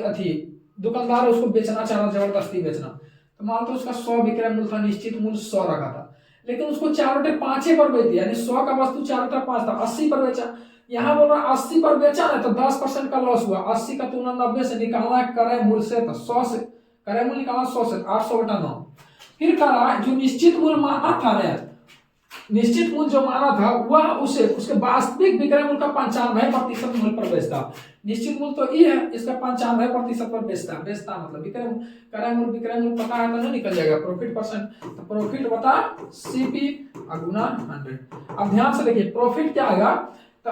दुकानदार उसको बेचना चाह रहा, जबरदस्ती बेचना, तो मान लो उसका 100 विक्रय मूल्य था, निश्चित मूल्य 100 रखा था, लेकिन उसको 4/5 पर बेच दिया, यानी 100 का वस्तु 4/5 था, 80 पर बेचा। यहाँ बोल रहा 80 पर बेचा ना, तो 10% का लॉस हुआ। 80 का तुलना 90 से निकालना है क्रय मूल्य से, तो 100 से। क्रय मूल्य निकालना 100 से, 800/9। फिर कहा जो निश्चित मूल्य माना था ना, निश्चित मूल्य जो माना था वह उसे उसके वास्तविक विक्रय मूल्य का 95% मूल्य पर बेचता। निश्चित मूल्य तो ये है, इसका 95% पर बेचता मतलब विक्रय मूल्य। क्रय मूल्य विक्रय मूल्य पता है तो नहीं निकल जाएगा, प्रॉफिट परसेंट। तो प्रॉफिट बता सीपी गुना 100। अब ध्यान से देखिए प्रॉफिट क्या आएगा? तो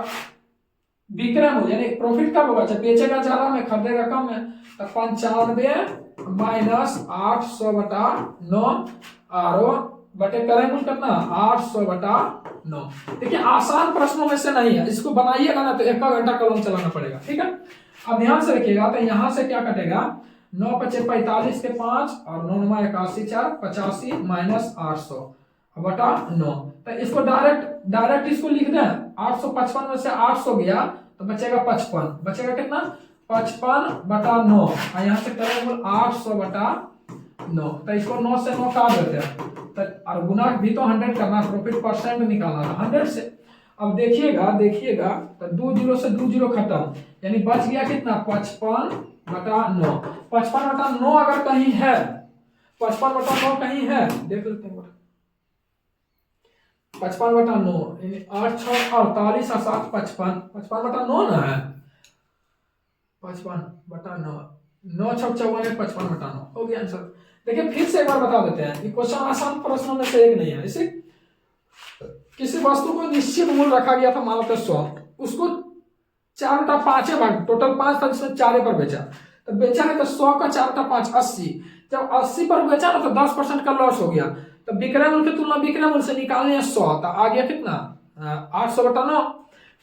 विक्रय मूल्य यानी प्रॉफिट कब होगा? जब बेचेगा ज्यादा में, खरीदेगा कम में। तो 95 - 800/9 और बटे क्रय मूल्य कितना? 800/9। देखिए आसान प्रश्नों में से नहीं है, इसको बनाइएगा ना तो 1 घंटा कलम चलाना पड़ेगा। ठीक है। अब ध्यान से रखिएगा, तो यहां से क्या कटेगा? 9 × 5 = 45 के 5 और 9 × 9 = 81, 4 85 - 800/9। तो इसको डायरेक्ट इसको लिख दें। 855 में से 800 गया तो बचेगा 55, बचेगा कितना? 55/9। और यहाँ से क्रय मूल्य 800/9, तो इसको 9 से 9 काट देते हैं, और गुना भी तो 100 करना, प्रॉफिट परसेंट निकालना था 100 से। अब देखिएगा तो 2 0 से 2 0 खत्म, यानी बच गया कितना? 55/9। 55/9 अगर कहीं है, 55/9 कहीं है, देख लेते हैं। 55/9 यानी 8 6 48 और 7 55, 55/9 ना है। 55/9, 9 6 54, 55/9 हो गया आंसर। देखिए फिर से एक बार बता देते हैं, क्वेश्चन आसान प्रश्नों में से एक नहीं है। इसे किसी वस्तु को निश्चित मूल्य रखा गया था, मान लो 100, उसको 4/5 भाग, टोटल 5 था जिसमें 4 पर बेचा, तो बेचा है तो 100 का 4/5 80। जब 80 पर बेचा ना तो 10% का लॉस हो गया। तो विक्रय मूल्य की तुलना विक्रय मूल्य से निकालने 100, तो आ गया कितना? 800/9।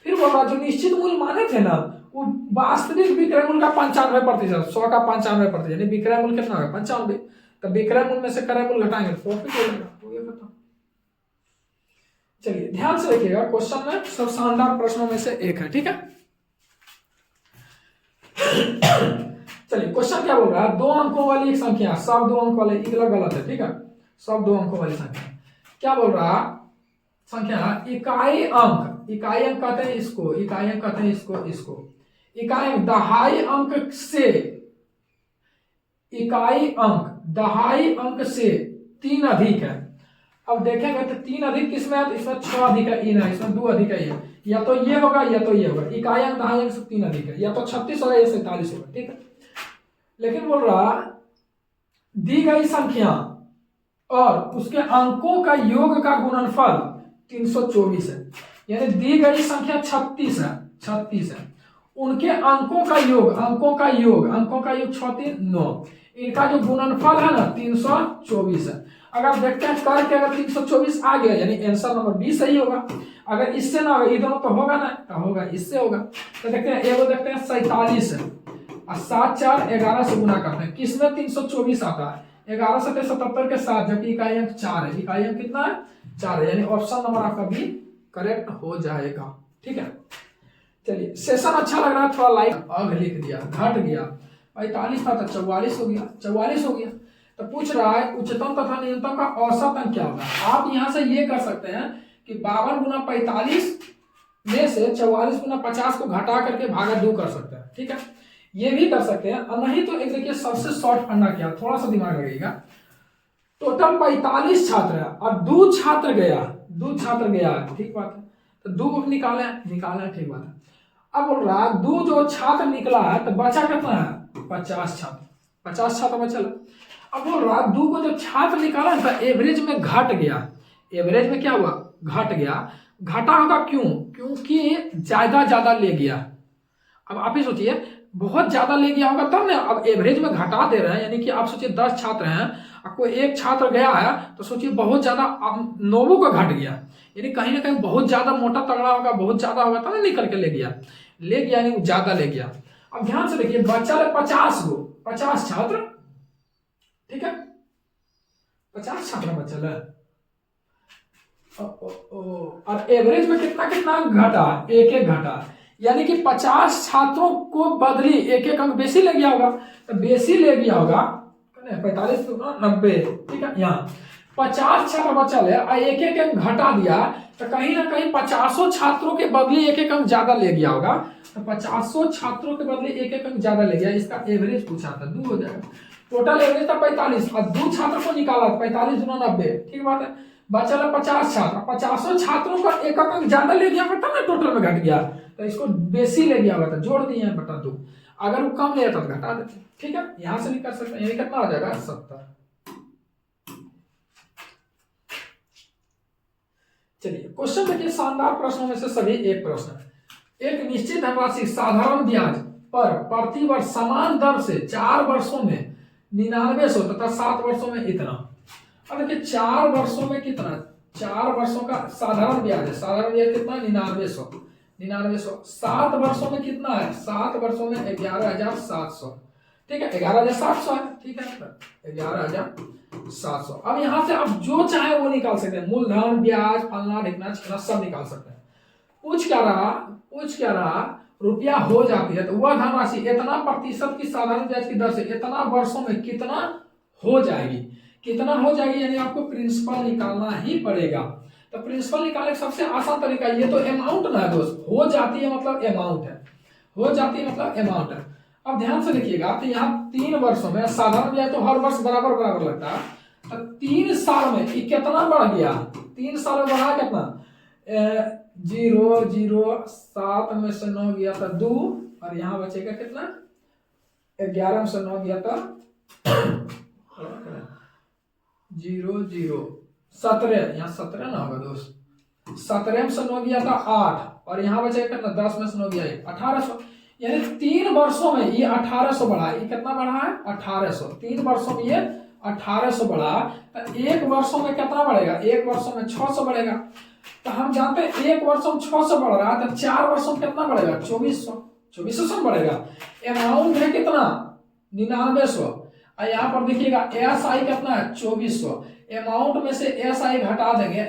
फिर बोल रहा जो निश्चित मूल्य माने थे ना, वो वास्तविक विक्रय मूल्य का 95%, 100 का 95%, यानी विक्रय मूल्य कितना होगा? 95। तो विक्रय मूल्य में से क्रय मूल्य घटाएंगे तो प्रॉफिट हो जाएगा। हो गया खत्म। चलिए ध्यान से रखिएगा, क्वेश्चन में सब शानदार प्रश्नों में से एक है। ठीक है। चलिए क्वेश्चन क्या बोल रहा है? 2 अंकों वाली एक संख्या, सब 2 अंक वाले, गलत है। ठीक है, सब 2 अंकों वाली संख्या। क्या बोल रहा है? संख्या इकाई अंक कहते हैं इसको, इकाई अंक कहते हैं इसको इकाई अंक दहाई अंक से, इकाई अंक दहाई अंक से 3 अधिक है। अब देखेंगे तो 3 अधिक किसमें है? तो इसमें 6 अधिक है, इन है, इसमें 2 अधिक है, या तो ये होगा या तो ये होगा। इकाई अंक दहाई अंक से 3 अधिक है, या तो 36 होगा या 47 होगा। ठीक है। लेकिन बोल रहा दी गई संख्या और उसके अंकों का योग का गुणनफल 324 है, यानी दी गई संख्या 36 है, उनके अंकों का योग 9, इनका जो गुणनफल है ना 324 है। अगर देखते हैं करके, अगर 324 आ गया यानी आंसर नंबर बी सही होगा। अगर इससे ना होगा, इधर तो होगा ना, तो होगा इससे होगा। तो देखते हैं, एगो देखते हैं 47 है और 7 4 11 से गुना करते हैं, किसमें 324 आता है? 11 7 77 के साथ, जबकि इकाई अंक 4 है। इकाई अंक कितना है? 4 है, यानी ऑप्शन नंबर आपका बी करेक्ट हो जाएगा। ठीक है। चलिए सेशन अच्छा लग रहा है, थोड़ा लाइक अग लिख दिया, घट गया, 45 था तो 44 हो गया, 44 हो गया। तो पूछ रहा है उच्चतम तथा न्यूनतम का औसत अंक क्या होगा? आप यहां से ये कर सकते हैं कि 52 × 45 में से 44 × 50 को घटा करके भागा 2 कर सकते हैं। ठीक है, ये भी कर सकते हैं। और नहीं तो एक देखिए सबसे शॉर्ट फंडा क्या, थोड़ा सा दिमाग लगेगा। टोटल 45 छात्र है और दो छात्र गया, ठीक बात है। तो दो निकाले ठीक बात है। अब बोल रहा है दो जो छात्र निकला है तो बचा कितना है 50 छात्र बचा। अब बोल रहा है दो को जब छात्र निकाला तो एवरेज में घट गया, एवरेज में क्या हुआ घट गया। घटा होगा क्यों? क्योंकि ज्यादा ले गया। अब आप ही सोचिए बहुत ज्यादा ले गया होगा तब ना, अब एवरेज में घटा दे रहे हैं, यानी कि आप सोचिए 10 छात्र हैं और कोई एक छात्र गया है तो सोचिए बहुत ज्यादा 9 का घट गया, यानी कहीं ना कहीं बहुत ज्यादा मोटा तगड़ा होगा, बहुत ज्यादा होगा तब ना निकल के ले गया यानी ज्यादा ले गया। अब ध्यान से देखिए बच्चा 50 छात्र, ठीक है 50 छात्र बच्चा है और एवरेज में कितना घटा, एक घटा, यानी कि 50 छात्रों को बदली एक अंक बेसी ले गया होगा। तो बेसी ले गया होगा 45 तो 90, ठीक है। यहाँ 50 छात्र बचल है और एक अंक घटा दिया तो कहीं ना कहीं 50 छात्रों के बदले एक अंक ज्यादा ले गया होगा। तो 50 छात्रों के बदले एक अंक ज्यादा ले गया, इसका एवरेज पूछा था, 2 हो जाएगा। टोटल एवरेज था 45 और 2 छात्र को निकाला 45 गुना 90, ठीक बात है। बचा 50 छात्र, 50 छात्रों का एक अंक ज्यादा ले गया होगा ना टोटल में घट गया, तो इसको बेसी ले गया होगा तो जोड़ दिए हैं बटा 2। अगर वो कम ले तो घटा देते, ठीक है। यहां से भी कर सकते हैं, ये कितना हो जाएगा 70। चलिए क्वेश्चन देखिए, शानदार प्रश्नों में से सभी एक प्रश्न है। एक निश्चित धनराशि साधारण ब्याज पर प्रति वर्ष समान दर से 4 वर्षों में 9900 तथा 7 वर्षों में इतना। अब देखिए 4 वर्षों में कितना, 4 वर्षों का साधारण ब्याज है, साधारण ब्याज कितना 9900। 7 वर्षों में कितना है, 7 वर्षों में 11700, ठीक है 11700 है, ठीक है 11700। अब यहां से आप जो चाहे वो निकाल सकते हैं, मूलधन ब्याज फलना ढिकना छिकना सब निकाल सकते हैं। पूछ क्या रहा रुपया हो जाती है तो वह धनराशि इतना प्रतिशत की साधारण ब्याज की दर से इतना वर्षों में कितना हो जाएगी यानी आपको प्रिंसिपल निकालना ही पड़ेगा। तो प्रिंसिपल निकालने का सबसे आसान तरीका, ये तो अमाउंट ना है दोस्त, हो जाती है मतलब अमाउंट है, अब ध्यान से देखिएगा तो यहाँ 3 वर्षों में साधारण ब्याज तो हर वर्ष बराबर लगता है, तो 3 साल में ये कितना बढ़ गया, 3 साल में बढ़ा कितना 0 0 7 में से 9 गया था 2 और यहाँ बचेगा कितना 11 में से 9 गया था 0 0 17, यहाँ 17 ना होगा दोस्त, 17 में से 9 गया था 8 और यहाँ बचेगा कितना 10 में से 9 गया 1800, यानी 3 वर्षों में ये 1800 बढ़ा, ये कितना बढ़ा है 1800, 3 वर्षों में ये 1800 बढ़ा, तो 1 वर्षों में कितना बढ़ेगा, 1 वर्षों में 600 बढ़ेगा। तो हम जानते हैं 1 वर्षों में 600 बढ़ रहा है तो 4 वर्षों में कितना बढ़ेगा 2400 बढ़ेगा। अमाउंट है कितना 9900 और यहाँ पर देखिएगा एस आई कितना है 2400, अमाउंट में से एस आई घटा देंगे,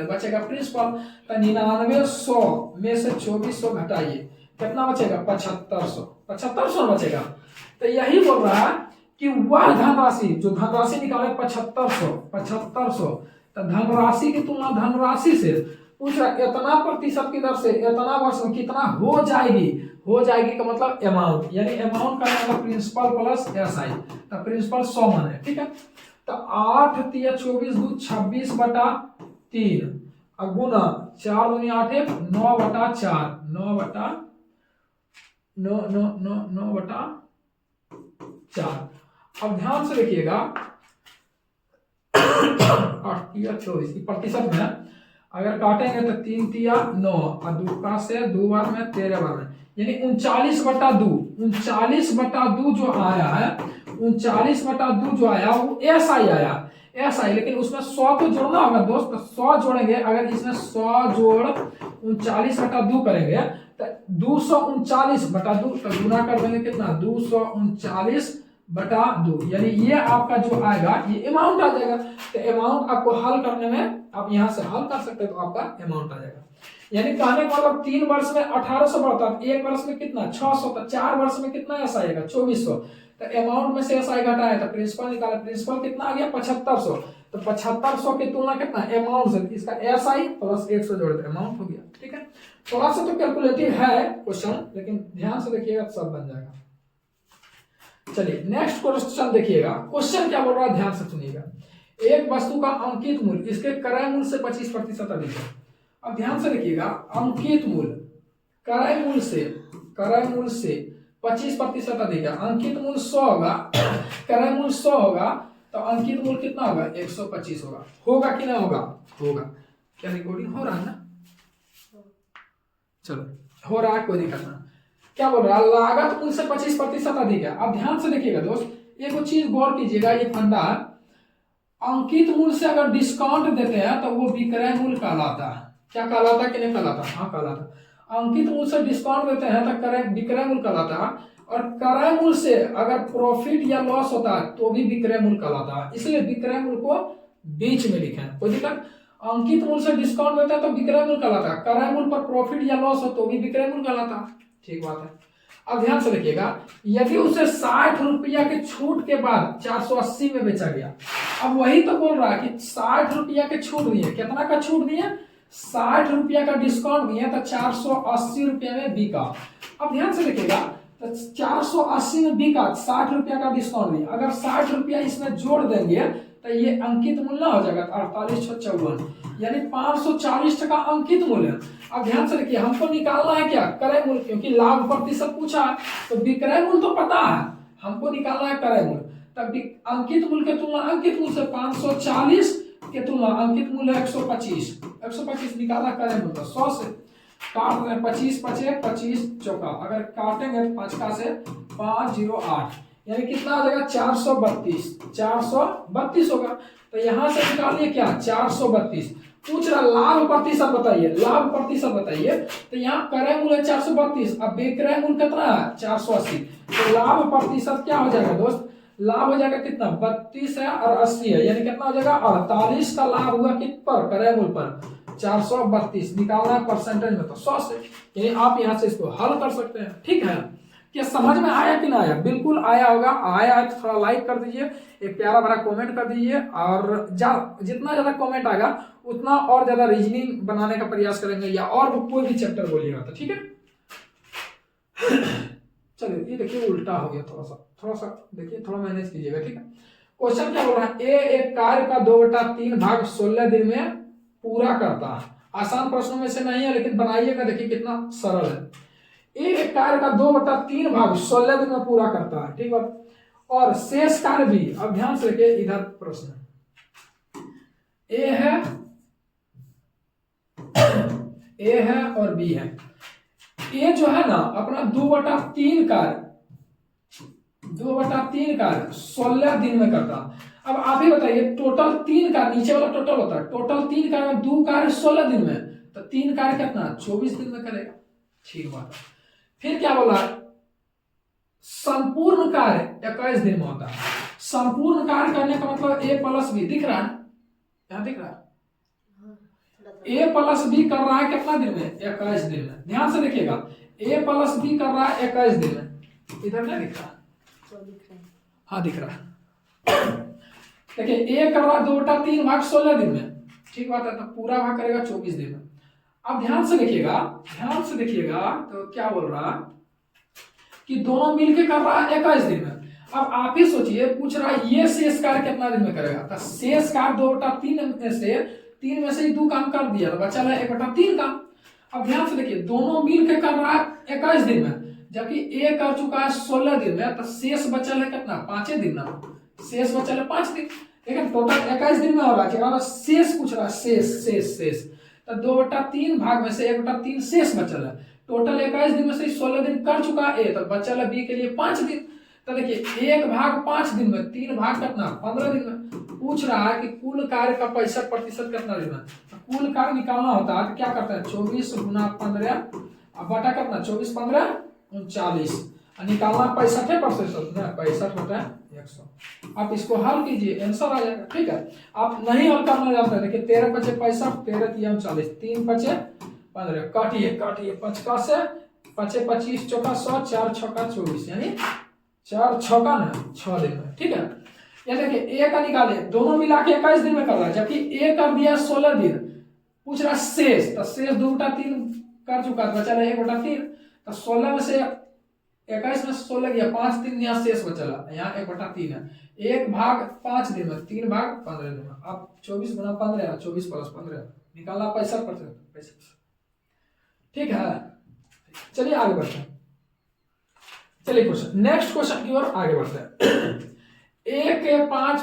बचेगा प्रिंसिपल। तो 9900 में से 2400 घटाइए कितना बचेगा 7500 बचेगा। तो यही बोल रहा है कि वह धनराशि जो धनराशि निकाले 7500 तो धनराशि की तुलना धनराशि से पूछ रहा इतना प्रतिशत की दर से इतना वर्ष में कितना हो जाएगी का मतलब अमाउंट, यानी अमाउंट का मतलब प्रिंसिपल प्लस एसआई, तो प्रिंसिपल 100 मन है, ठीक है। तो 8 3 24 2 26 बटा 3 और गुना 4 दूनी 8 9 बटा 4 9 बटा 4। अब ध्यान से देखिएगा 8 3 24 प्रतिशत में अगर काटेंगे तो 3 3 9 और 2 का से 2 बार में 13 बार में, यानी 39 बटा 2 जो आया है 39 बटा 2 जो आया वो एस आई आया लेकिन उसमें 100 तो जोड़ना होगा दोस्त, 100 जोड़ेंगे। अगर इसमें 100 जोड़ 39 बटा 2 करेंगे तो 239 बटा 2 तो गुना कर देंगे कितना 239 बटा 2, यानी ये आपका जो आएगा ये अमाउंट आ जाएगा। तो अमाउंट आपको हल करने में आप यहाँ से हल कर सकते हैं तो आपका अमाउंट आ जाएगा। यानी कहने का मतलब 3 वर्ष में 1800 बढ़ता है, 1 वर्ष में कितना 600, तो 4 वर्ष में कितना ऐसा आएगा 2400। तो अमाउंट में से ऐसा घटाया तो प्रिंसिपल निकाला, प्रिंसिपल कितना आ गया 7500, तो 7500 की तुलना कितना अमाउंट से इसका एसआई प्लस 100 जोड़ दे अमाउंट हो गया, ठीक है। थोड़ा सा तो कैलकुलेटिव है क्वेश्चन, लेकिन ध्यान से देखिएगा तो सब बन जाएगा। चलिए नेक्स्ट क्वेश्चन देखिएगा। क्वेश्चन क्या बोल रहा है ध्यान से सुनिएगा। एक वस्तु का अंकित मूल्य इसके क्रय मूल्य से 25% अधिक है। अब ध्यान से देखिएगा, अंकित मूल्य क्रय मूल्य से 25% अधिक है। अंकित मूल्य 100 होगा, क्रय मूल्य 100 होगा, तो अंकित मूल्य कितना होगा 125 होगा। होगा कि ना होगा? होगा। क्या रिकॉर्डिंग हो रहा है ना? चलो हो रहा है, कोई दिक्कत ना। क्या बोल रहा है? लागत मूल्य से 25% अधिक है। अब ध्यान से देखिएगा दोस्त, एक चीज गौर कीजिएगा, ये फंडा है। अंकित मूल्य से अगर डिस्काउंट देते हैं तो वो विक्रय मूल्य कहलाता है। क्या कहलाता है कि नहीं कहलाता? हाँ कहलाता। अंकित मूल्य से डिस्काउंट देते हैं तो विक्रय मूल्य कहलाता है, और क्रय मूल्य से अगर प्रॉफिट या लॉस होता है तो भी विक्रय मूल्य कहलाता है। इसलिए विक्रय मूल्य को बीच में लिखे, कोई दिक्कत? अंकित मूल्य से डिस्काउंट देता है तो विक्रय मूल्य कहलाता है, क्रय मूल्य पर प्रॉफिट या लॉस हो तो भी विक्रय मूल्य कहलाता है। ठीक बात है। अब ध्यान से देखिएगा, यदि उसे 60 रुपया के छूट के बाद 480 में बेचा गया। अब वही तो बोल रहा है कि 60 रुपया के छूट दिए। कितना का छूट दिए? 60 रुपया का डिस्काउंट दिए, तो 480 रुपया में बिका। अब ध्यान से देखिएगा, तो 480 में बिका, 60 रुपया का डिस्काउंट दिया। अगर 60 रुपया इसमें जोड़ देंगे तो ये अंकित मूल्य हो जाएगा 4854, यानी 540 टका अंकित मूल्य। अब ध्यान से देखिए, हमको निकालना है क्या? क्रय मूल्य, क्योंकि लाभ प्रतिशत पूछा है तो विक्रय मूल्य तो पता है, हमको निकालना है क्रय मूल्य। तब अंकित मूल्य के तुलना अंकित मूल्य से 540 के तुलना अंकित मूल्य 125 निकाला क्रय मूल्य। 100 से काट रहे 25 पचे 25 चौका, अगर काटेंगे तो 5 का से 508, यानी कितना आ जाएगा? 432 होगा। तो यहां से निकालिए क्या? 432। पूछ रहा लाभ प्रतिशत बताइए, लाभ प्रतिशत बताइए। तो यहाँ क्रय मूल्य 432, अब विक्रय मूल्य कितना है? 480। तो लाभ प्रतिशत क्या हो जाएगा दोस्त? लाभ हो जाएगा कितना? 32 है और 80 है, यानी कितना हो जाएगा? 48 का लाभ हुआ किस पर? क्रय मूल्य पर। 432 निकालना है परसेंटेज में तो 100 से, यानी आप यहाँ से इसको हल कर सकते हैं। ठीक है, क्या समझ में आया कि ना आया? बिल्कुल आया होगा। आया है तो थोड़ा लाइक कर दीजिए, एक प्यारा भरा कमेंट कर दीजिए, और जितना ज्यादा कमेंट आएगा उतना और ज्यादा रीजनिंग बनाने का प्रयास करेंगे, या और कोई भी चैप्टर बोलिएगा तो ठीक है। चलिए ये देखिए उल्टा हो गया, थोड़ा सा देखिए, थोड़ा मैनेज कीजिएगा। ठीक है, क्वेश्चन क्या बोल रहा है? एक कार्य का 2/3 भाग 16 दिन में पूरा करता है। आसान प्रश्नों में से नहीं है, लेकिन बनाइएगा, देखिए कितना सरल है। एक कार्य का 2/3 भाग 16 दिन में पूरा करता है। ठीक बात। और शेष कार्य भी, अब ध्यान से देखिए, इधर प्रश्न ए है और बी है। ए जो है ना अपना 2/3 कार्य 16 दिन में करता। अब आप ही बताइए, टोटल 3 कार्य, नीचे वाला टोटल होता है, टोटल 3 कार्य में 2 कार्य 16 दिन में, तो 3 कार्य कितना? 24 दिन में करेगा। ठीक बात है। फिर क्या बोला? संपूर्ण कार्य 21 दिन में होता है। संपूर्ण कार्य करने का मतलब ए प्लस बी, दिख रहा है? क्या दिख रहा है? ए प्लस बी कर रहा है कितना दिन में? 21 दिन में। ध्यान से देखिएगा, ए प्लस बी कर रहा है 21 दिन में। इधर नहीं दिख रहा? हाँ दिख रहा है। देखिए ए कर रहा है 2/3 भाग 16 दिन में। ठीक बात है, तो पूरा भाग करेगा 24 दिन में। अब ध्यान से देखिएगा, तो क्या बोल रहा है कि दोनों मिलके कर रहा है 21 दिन में। अब आप ही सोचिए, पूछ रहा है ये शेष कार्य कितना दिन में करेगा? तो शेष कार्य 2/3 में से ही 2 काम कर दिया, तो बचा है 1/3 काम। अब ध्यान से देखिए, दोनों मिलके कर रहा है 21 दिन में, जबकि ए कर चुका है 16 दिन में, तो शेष बचल है कितना? 5 दिन ना, शेष बचल है 5 दिन। लेकिन टोटल 21 दिन में हो रहा है, शेष पूछ रहा है, शेष तो 2/3 भाग में से 1/3 शेष बचल है। टोटल 21 दिन में से 16 दिन कर चुका है ए, तो बचल है बी के लिए 5 दिन। तो देखिए 1 भाग 5 दिन में, 3 भाग कितना? 15 दिन में। पूछ रहा है कि कुल कार्य का 65% कितना दिन में? तो कुल कार्य निकालना होता है तो क्या करते हैं? 24 गुना 15 अब बटा कितना? 24 15 39, निकालना 65%, 65/100। आप इसको हल कीजिए, आंसर आ जाएगा। ठीक है, आप नहीं हल करना जानते हैं, देखिए 13 × 5 = 65, 13 × 40, 3 × 5 = 15, काटिए 5 का से 5 25 चौका 100, 4 छक्का 24, यानी 4 छक्का ना 6 दिन में। ठीक है, ये देखिए ए का निकाले, दोनों मिला के 21 दिन में कर रहा है, जबकि ए कर दिया 16 दिन। पूछ रहा शेष, तो शेष 2/3 कर चुका है, बचा 1/3, तो 16 में से 21 में 16 गया, 5 दिन यहाँ शेष बचला, यहाँ 1/3 है, 1 भाग 5 दिन में, 3 भाग 15 दिन में। अब 24 गुना 15, 24 प्लस 15 निकालना 65%। ठीक है, चलिए आगे बढ़ते हैं। चलिए क्वेश्चन, नेक्स्ट क्वेश्चन की ओर आगे बढ़ते हैं। ए के 5,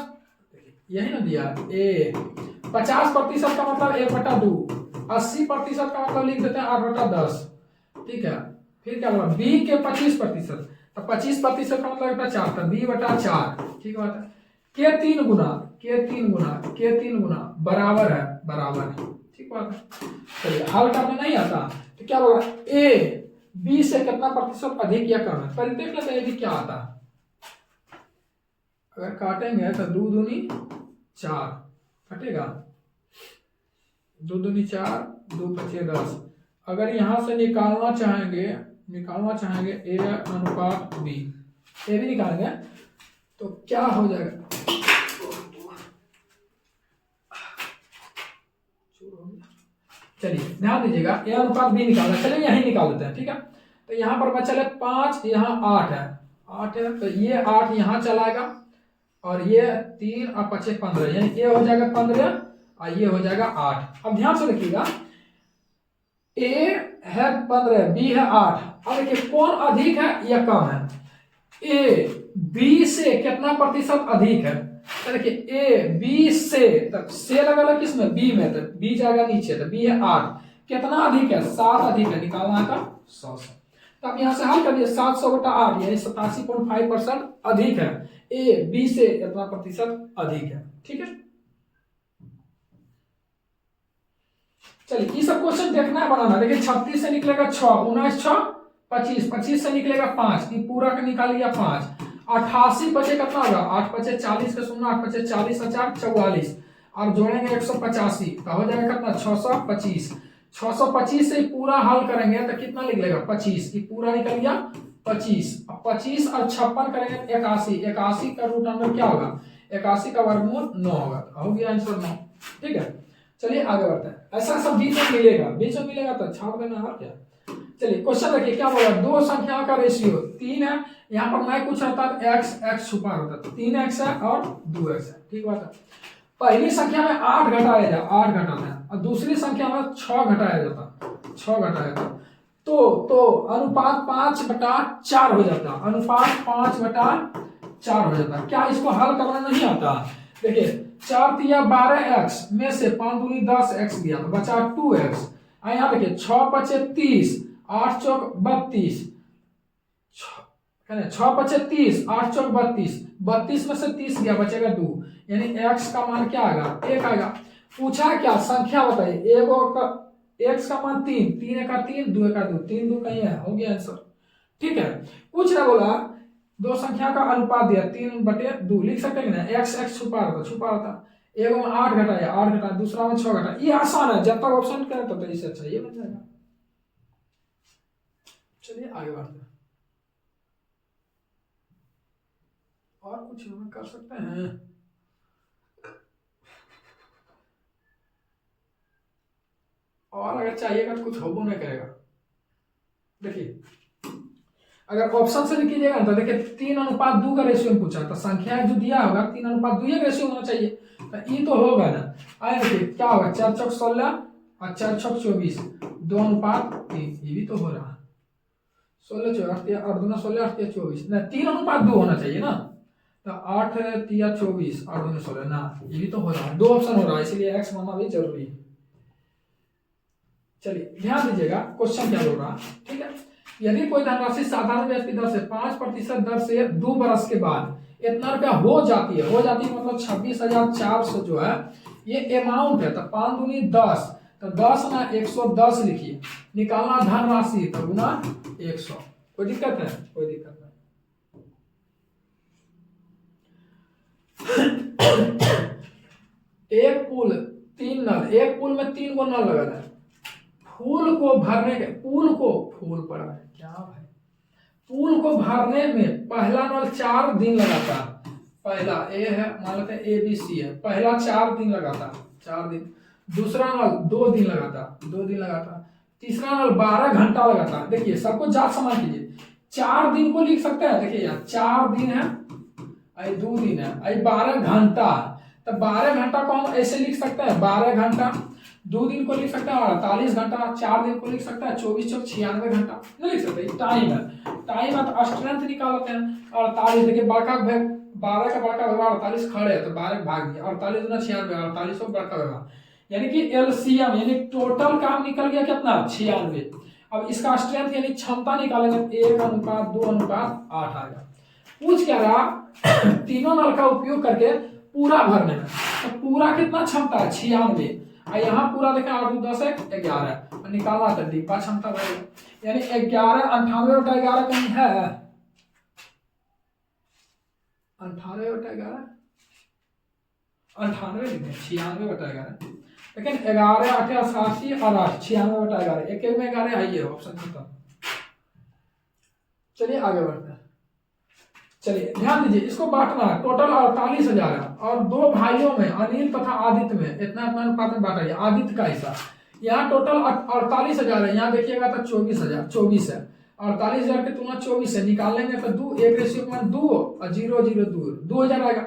यही ना दिया, ए 50% का मतलब 1/2, 80% का मतलब लिख देते हैं 8/10। ठीक है, फिर क्या बोला, बी के 25%, तो 25% का मतलब 4, तो b/4। ठीक बात है, के 3 गुना बराबर है, ठीक बात है। चलिए हल करना नहीं आता तो क्या बोला, ए बी से कितना प्रतिशत अधिक या कम है, पहले देख लेते हैं क्या आता है। अगर काटेंगे तो 2 दूनी 4 कटेगा, 2 दूनी 4, 2 5 10। अगर यहां से निकालना चाहेंगे ए अनुपात बी, ए भी निकालेंगे तो क्या हो जाएगा, चलिए ध्यान दीजिएगा, ए अनुपात बी निकालना, चलिए यही निकाल देते हैं। ठीक है, तो यहाँ पर बचा 5, यहाँ 8 है, तो ये 8 यहाँ चलाएगा और ये 3 और 5 15, यानी ए हो जाएगा 15 और ये हो जाएगा 8। अब ध्यान से देखिएगा, ए है 15, बी है 8। अब देखिए कौन अधिक है या कम है, ए बी से कितना प्रतिशत अधिक है, तो देखिए ए बी से, तब से लगा किसमें, बी में, तो बी जाएगा नीचे, तो बी है 8, कितना अधिक है, 7 अधिक है, निकालना है 100 से। तब यहां से हल कर दिए, 700/8 यानी 87.5% अधिक है, ए बी से इतना प्रतिशत अधिक है। ठीक है, चलिए ये सब क्वेश्चन देखना है, बनाना। देखिए 36 से निकलेगा 6, 19 6 25, 25 से निकलेगा 5, ये पूरा का निकाल लिया 5, 88 बचे कितना होगा, 8 बचे 40 का 0, 8 बचे 40 और 4 44, और जोड़ेंगे 185, तो हो जाएगा कितना 625। 625 से पूरा हल करेंगे तो कितना निकलेगा 25, ये पूरा निकल गया 25। अब 25 और 56 करेंगे 81, 81 का रूट अंडर क्या होगा, 81 का वर्गमूल 9 होगा, हो गया आंसर 9। ठीक है, चलिए आगे बढ़ते हैं। ऐसा सब बीच में मिलेगा तो छाप देना और क्या। चलिए क्वेश्चन देखिए क्या बोला, दो संख्याओं का रेशियो 3 है, यहाँ पर मैं कुछ रहता है x छुपा रहता, तो 3x है और 2x है। ठीक बात है, पहली संख्या में 8 घटाया जाए, 8 घटाते हैं, और दूसरी संख्या में 6 घटाया जाता, तो अनुपात 5/4 हो जाता, अनुपात 5/4 हो जाता। क्या इसको हल करना नहीं आता, देखिए 4 तिया 12x में से 5 दूनी 10x दिया तो बचा 2x। यहाँ देखिए 6 5 30, 8 चौक 32, 6 5 30, 8 चौक 32, 32 में से 30 गया बचेगा 2, यानी x का मान क्या आएगा, 1 आएगा। पूछा क्या, संख्या बताइए, x का मान 3, 3 का 3, 2 का 2, 3 2 कहीं है, हो गया आंसर। ठीक है, कुछ ना बोला, दो संख्या का अनुपात दिया 3/2, लिख सकते हैं ना, x छुपा रहता, एगो में 8 घटाया, दूसरा में 6 घटाया, ये आसान है, जब तक ऑप्शन करें तो इससे अच्छा ये बन जाएगा। चलिए आगे बढ़ते हैं, और कुछ हम कर सकते हैं। और अगर चाहिएगा तो कुछ होबो नहीं करेगा। देखिए अगर ऑप्शन से लिखिएगा तो देखिए 3:2 का रेशियो में पूछा, तो संख्या जो दिया होगा 3:2 का रेशियो होना चाहिए, तो ये तो होगा ना। आए देखिए क्या होगा, 4 चौक 16 और 4 छक 24, 2:3, ये भी तो हो रहा है, 16 चौक और 2 16 8 24, ना 3:2 होना चाहिए ना, तो 8 3 24 और 2 16 ना, ये भी तो हो रहा है, दो ऑप्शन हो रहा है, इसलिए एक्स मानना भी जरूरी है। चलिए ध्यान दीजिएगा क्वेश्चन क्या बोल रहा है। ठीक है, यदि कोई धनराशि साधारण ब्याज की दर से 5% दर से 2 बरस के बाद इतना रुपया हो जाती है मतलब 26,400 जो है ये अमाउंट है, तो 5 दूनी 10, तो 10 ना 110 लिखिए, निकालना धनराशि तो गुना 100। कोई दिक्कत है, कोई दिक्कत नहीं। एक पुल 3 नल, एक पुल में 3 गो नल लगा है, फूल को भरने के फूल पड़ा है क्या भाई, फूल को भरने में पहला नल 4 दिन लगाता, पहला ए है, मान लेते हैं ABC है, पहला 4 दिन लगाता, 4 दिन, दूसरा नल 2 दिन लगाता, 2 दिन लगाता, तीसरा नल 12 घंटा लगाता। देखिए सबको जांच समान कीजिए, 4 दिन को लिख सकते हैं। देखिए यार 4 दिन है, 2 दिन है, 12 घंटा, तो 12 घंटा को हम ऐसे लिख सकते हैं 12 घंटा, 2 दिन को लिख सकते हैं 48 घंटा, 4 दिन को लिख सकते हैं 24 चौक 96 घंटा, नहीं लिख सकते। टाइम है, टाइम है तो स्ट्रेंथ निकालते हैं 48। देखिए बड़का 12 का बड़का होगा 48 खड़े है तो 12 भाग दिया, 48 गुना 96, 48 को बड़का होगा, यानी कि एलसीएम यानी टोटल काम निकल गया कितना 96। अब इसका स्ट्रेंथ यानी क्षमता निकालेंगे 1:2:8 आएगा। पूछ क्या रहा तीनों नल का उपयोग करके पूरा भरने में, तो पूरा कितना क्षमता है 96, और यहाँ पूरा देखें 8 2 10 1 11 निकालना था डिब्बा क्षमता भरेगा, यानी 11 98/11 कहीं है 98/11 98 लिखे 96/11, लेकिन 11 8 88 और 8 96/11 एक में 11 है, ये ऑप्शन खत्म। चलिए आगे बढ़ते हैं। चलिए ध्यान दीजिए, इसको बांटना है, टोटल 48,000 है और 2 भाइयों में अनिल तथा आदित्य में इतना इतना अनुपात में बांटा गया। आदित्य का हिस्सा यहाँ टोटल 48,000 है, यहाँ देखिएगा तो 24 है, 48,000 की तुलना 24 है, निकालेंगे तो 2 1 रेशियो में 2 और 0 0 2 2000 आएगा।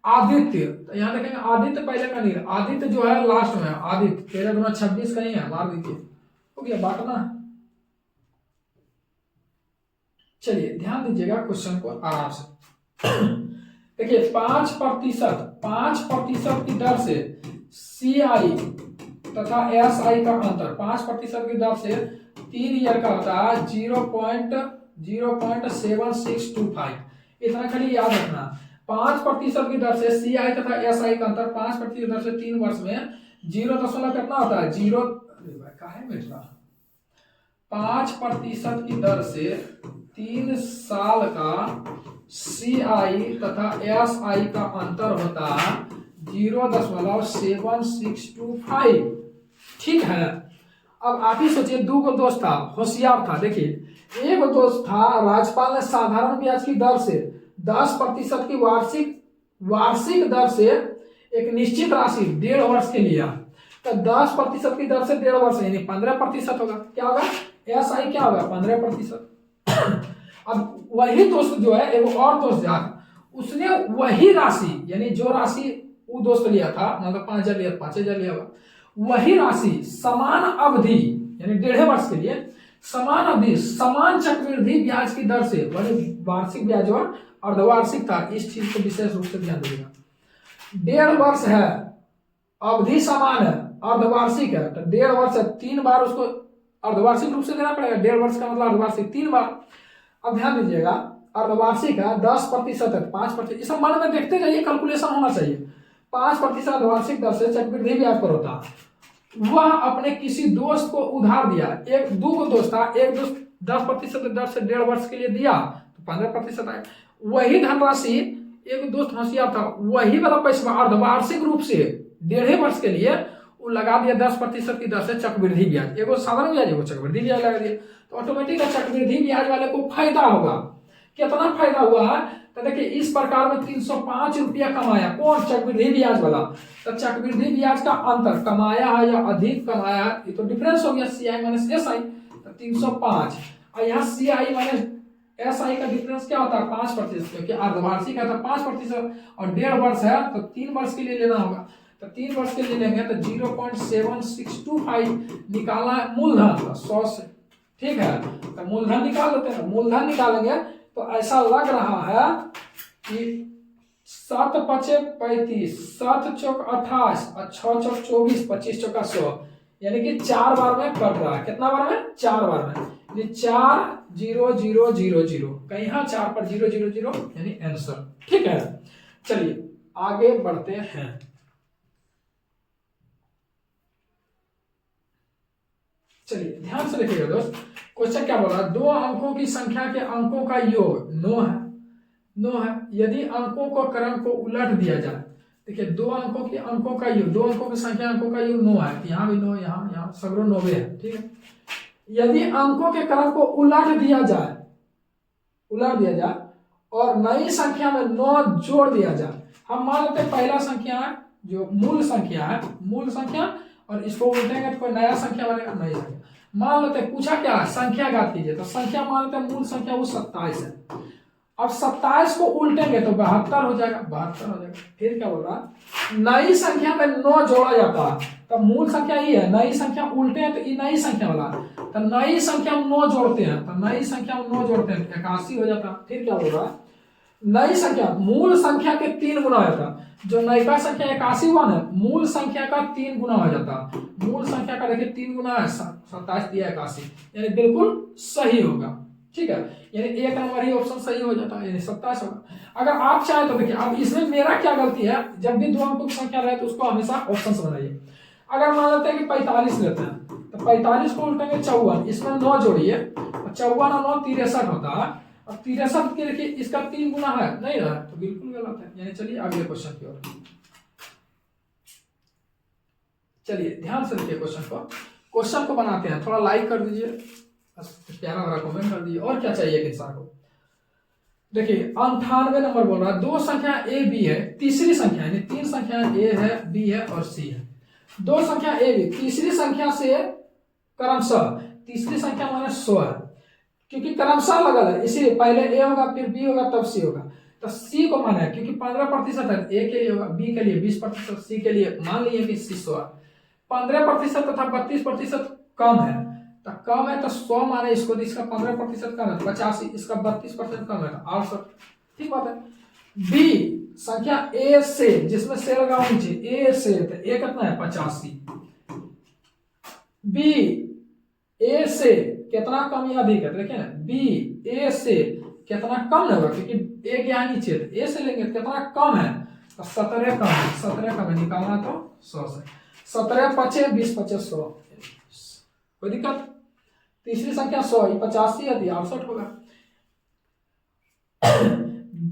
आदित्य तो यहाँ देखेंगे आदित्य पहले का नहीं, आदित्य जो है लास्ट में, आदित्य 13 गुना 26 कहीं है, मार दीजिए, हो गया बांटना। चलिए ध्यान दीजिएगा क्वेश्चन को आराम से देखिए 5% की दर से CI तथा SI का अंतर 5% की दर से 3 ईयर का होता है 0.7625, इतना खाली याद रखना। 5% की दर से CI तथा SI का अंतर 5% की दर से 3 वर्ष में 0 कितना होता है 0 काहे मिट रहा 5% की दर से 3 साल का CI तथा SI का अंतर होता है 0.7625, ठीक है। अब आप ही सोचिए 2 दोस्त था, होशियार था। देखिए एक दोस्त था, राज्यपाल ने साधारण ब्याज की दर से 10% की वार्षिक दर से एक निश्चित राशि 1.5 वर्ष के लिया, तो 10% की दर से 1.5 वर्ष यानी 15% होगा। क्या होगा SI क्या होगा 15%। अब वही दोस्त जो है एक और दोस्त था, उसने वही राशि यानी जो राशि वो दोस्त लिया था, मतलब 5,000 लिया 5,000 लिया होगा, वही राशि समान अवधि यानी 1.5 वर्ष के लिए समान अवधि समान चक्रवृद्धि ब्याज की दर से, वार्षिक ब्याज हुआ अर्धवार्षिक था, इस चीज को विशेष रूप से ध्यान दीजिएगा। 1.5 वर्ष है, अवधि समान है, अर्धवार्षिक है, तो 1.5 वर्ष है, 3 बार उसको अर्धवार्षिक रूप से देना पड़ेगा। 1.5 वर्ष का मतलब अर्धवार्षिक 3 बार। अब ध्यान दीजिएगा अर्धवार्षिक है 10% है 5%, इस मन में देखते जाइए, कैलकुलेशन होना चाहिए। 5% अर्धवार्षिक दर से चक्रवृद्धि ब्याज पर होता है। वह अपने किसी दोस्त को उधार दिया, एक 2 दोस्त था, एक दोस्त 10% दर से 1.5 वर्ष के लिए दिया तो 15% आया। वही धनराशि एक दोस्त होशियार था, वही वाला पैसा अर्धवार्षिक रूप से 1.5 वर्ष के लिए वो लगा दिया 10% की दर से चक्रवृद्धि ब्याज, एगो साधारण ब्याज एगो चक्रवृद्धि ब्याज लगा दिया, तो ऑटोमेटिक चक्रवृद्धि ब्याज वाले को फायदा होगा। कितना फायदा हुआ है तो देखिए इस प्रकार में 305 रुपया कमाया, कौन चक्रवृद्धि ब्याज वाला। तो चक्रवृद्धि ब्याज का अंतर कमाया है या अधिक कमाया है, ये तो डिफरेंस हो गया CI माइनस SI, तो 305, और यहाँ CI माइनस SI का डिफरेंस क्या होता है 5%, क्योंकि अर्धवार्षिक है तो 5% और 1.5 वर्ष है तो 3 वर्ष के लिए लेना होगा, तो 3 वर्ष के लिए लेंगे तो 0.7625 निकालना है मूलधन 100 से, ठीक है। तो मूलधन निकाल देते हैं, मूलधन निकालेंगे तो ऐसा लग रहा है कि 7 5 35, 7 चौक 28 और 6 चौक 24, 25 चौका 100, यानी कि 4 बार में कट रहा है। कितना बार में 4 बार में, यानी 4 0 0 0 0, कहीं यहाँ 4 पर 0 0 0 यानी आंसर, ठीक है। चलिए आगे बढ़ते हैं। चलिए ध्यान से देखिएगा दोस्त, क्वेश्चन क्या बोल रहा है, 2 अंकों की संख्या के अंकों का योग 9 है, यदि अंकों को क्रम को उलट दिया जाए। देखिए 2 अंकों की संख्या अंकों का योग 9 है, यहाँ भी 9, यहाँ सगरों 9 है, ठीक है। यदि अंकों के क्रम को उलट दिया जाए और नई संख्या में 9 जोड़ दिया जाए। हम मान लेते हैं पहला संख्या है जो मूल संख्या है, और इसको उल्टेंगे तो कोई नया संख्या बनेगा, नई संख्या। मान लेते हैं पूछा क्या है, संख्या ज्ञात कीजिए, तो संख्या मान लेते हैं मूल संख्या वो 27 है। अब 27 को उल्टेंगे तो 72 हो जाएगा, 72 हो जाएगा। फिर क्या बोल रहा, नई संख्या में 9 जोड़ा जाता है, तो मूल संख्या ये है, नई संख्या उल्टे हैं तो ये नई संख्या वाला, तो नई संख्या में 9 जोड़ते हैं, तो नई संख्या में 9 जोड़ते हैं 81 हो जाता। फिर क्या बोल रहा, नई संख्या मूल संख्या के 3 गुना हो जाता, जो नयिका संख्या 81 हुआ ना, मूल संख्या का 3 गुना हो जाता। मूल संख्या का देखिए 3 गुना है, 27 दिया 81, यानी बिल्कुल सही होगा। ठीक है, यानी एक नंबर ही ऑप्शन सही हो जाता है, यानी 27 होगा। अगर आप चाहें तो देखिए, अब इसमें मेरा क्या गलती है, जब भी दो अंकों की संख्या रहे तो उसको हमेशा ऑप्शन से बनाइए। अगर मान लेते हैं कि 45 लेते हैं, तो 45 को उल्टेंगे 54, इसमें 9 जोड़िए, 54 और 9 63 होता है, और 63 के देखिए इसका 3 गुना है, नहीं ना, तो बिल्कुल गलत है। यानी चलिए अगले क्वेश्चन की ओर, चलिए ध्यान से देखिए क्वेश्चन को बनाते हैं। थोड़ा लाइक कर दीजिए, प्यारा भरा कमेंट कर दीजिए, और क्या चाहिए इंसान को। देखिए 98 नंबर बोल रहा है, दो संख्या ए बी है, तीसरी संख्या यानी 3 संख्या ए है, बी है और सी है। दो संख्या ए बी, तीसरी संख्या से क्रमशः, तीसरी संख्या माने 100 है, क्योंकि क्रमशः लगल है इसीलिए पहले ए होगा फिर बी होगा तब सी होगा। तो सी को माना है क्योंकि 15% है, ए के लिए होगा, बी के लिए 20%, सी के लिए मान लीजिए कि 100 है। 15% तथा 32% कम है, तो कम है तो 100 माने इसको, इसका 15% कम है 85, इसका 32% कम है 68। ठीक बात है। बी संख्या ए से, जिसमें से लगाओ नीचे, ए से, तो ए कितना है 85। बी ए से कितना कम या अधिक है, देखिए ना, बी ए से कितना कम होगा, क्योंकि ए के यहाँ नीचे, ए से लेंगे कितना कम है, तो 17 कम है, 17 कम है, निकालना तो 100 से, 17 पचे 20 पचे 100, कोई दिक्कत। तीसरी संख्या 100, 85 है 68 होगा।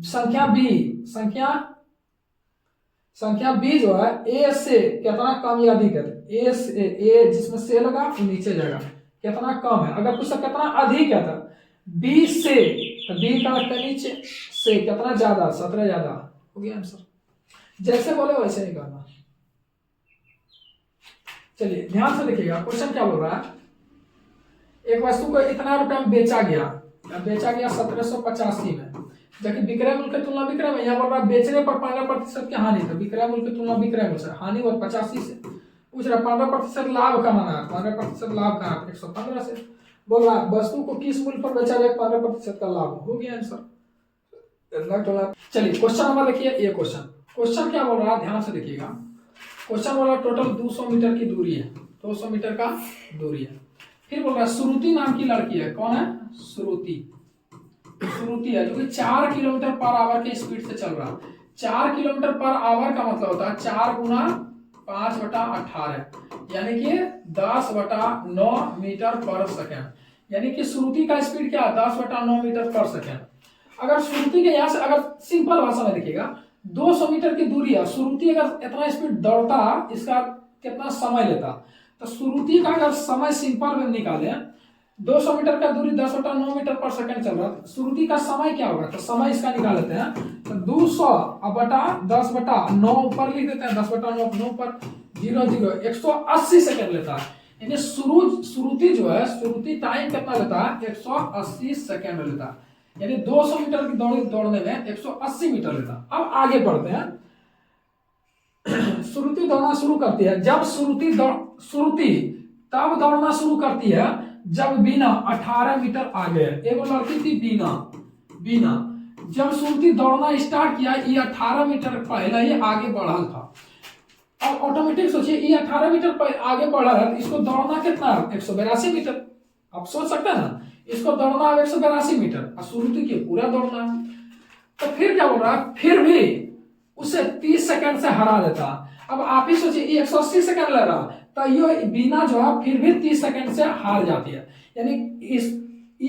संख्या बी, संख्या बी जो है ए से कितना कम या अधिक है, ए से, ए जिसमें से लगा वो नीचे जाएगा, कितना कम है। अगर पूछा कितना अधिक है तो बी से, तो बी का नीचे, से कितना ज्यादा, 17 ज्यादा हो गया आंसर। जैसे बोले वैसे ही करना। चलिए ध्यान से देखिएगा, क्वेश्चन क्या बोल रहा है, एक वस्तु को इतना रुपया में बेचा गया 1785 में, जबकि विक्रय मूल्य की तुलना विक्रय में, यहाँ बोल रहा है बेचने पर 15% की हानि, तो विक्रय मूल्य की तुलना विक्रय मूल्य से, हानि और 85 से पूछ रहा है। 15% लाभ कमाना है, 15% लाभ का 115 से बोल रहा है वस्तु को किस मूल्य पर बेचा जाए 15% का लाभ, हो गया आंसर। चलिए क्वेश्चन नंबर देखिए, ये क्वेश्चन क्या बोल रहा है, ध्यान से देखिएगा। क्वेश्चन बोल रहा है टोटल 200 मीटर की दूरी है, 200 मीटर का दूरी है। फिर बोल रहा है श्रुति नाम की लड़की है, कौन है, श्रुति है, जो कि 4 किलोमीटर पर आवर के स्पीड से चल रहा है। 4 किलोमीटर पर आवर का मतलब होता है 4 गुना 5/18, यानी कि 10/9 मीटर पर सेकेंड, यानी कि श्रुति का स्पीड क्या है 10/9 मीटर पर सेकेंड। अगर श्रुति के यहाँ से, अगर सिंपल भाषा में देखिएगा, 200 मीटर की दूरी है, श्रुति अगर इतना स्पीड दौड़ता, इसका कितना समय लेता, तो श्रुति का अगर समय सिंपल में निकाले, 200 मीटर का दूरी 10/9 मीटर पर सेकंड चल रहा है, श्रुति का समय क्या होगा, तो समय इसका निकाल लेते हैं, तो 200/10/9 ऊपर लिख देते हैं, 10/9 पर 0 180 सेकंड लेता है। यानी श्रुति जो है, श्रुति टाइम कितना लेता है 180 सेकंड लेता है, यानी 200 मीटर की दौड़ने में 180 मीटर लेता है। अब आगे बढ़ते हैं, श्रुति दौड़ना शुरू करती है, जब श्रुति तब दौड़ना शुरू करती है जब बीना 18 मीटर आगे है। एगो लड़की थी बीना, जब श्रुति दौड़ना स्टार्ट किया, ये 18 मीटर पहले ही आगे बढ़ा था। अब ऑटोमेटिक सोचिए, ये 18 मीटर पर आगे बढ़ा है, इसको दौड़ना कितना है 182 मीटर। आप सोच सकते हैं ना, इसको दौड़ना है 182 मीटर, और श्रुति के पूरा दौड़ना है। तो फिर क्या बोल रहा है, फिर भी उसे 30 सेकंड से हरा देता। अब आप ही सोचिए, ये 180 सेकंड ले रहा, तो ये बीना जो है फिर भी 30 सेकंड से हार जाती है, यानी ये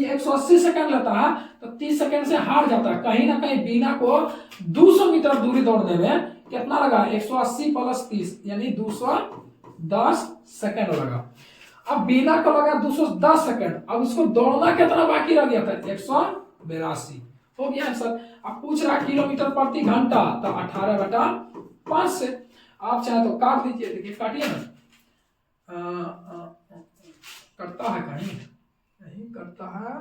180 सेकंड लेता है तो 30 सेकंड से हार जाता है। कहीं ना कहीं बीना को 200 मीटर दूरी दौड़ने में कितना लगा, 180 + 30 यानी 210 सेकंड लगा। अब बीना को लगा 210 सेकंड, अब इसको दौड़ना कितना बाकी रह गया था 182, हो गया आंसर। अब पूछ रहा किलोमीटर प्रति घंटा, तो 18/5 से। आप चाहे तो काट दीजिए, देखिए काटिए ना, करता है कहीं नहीं करता है।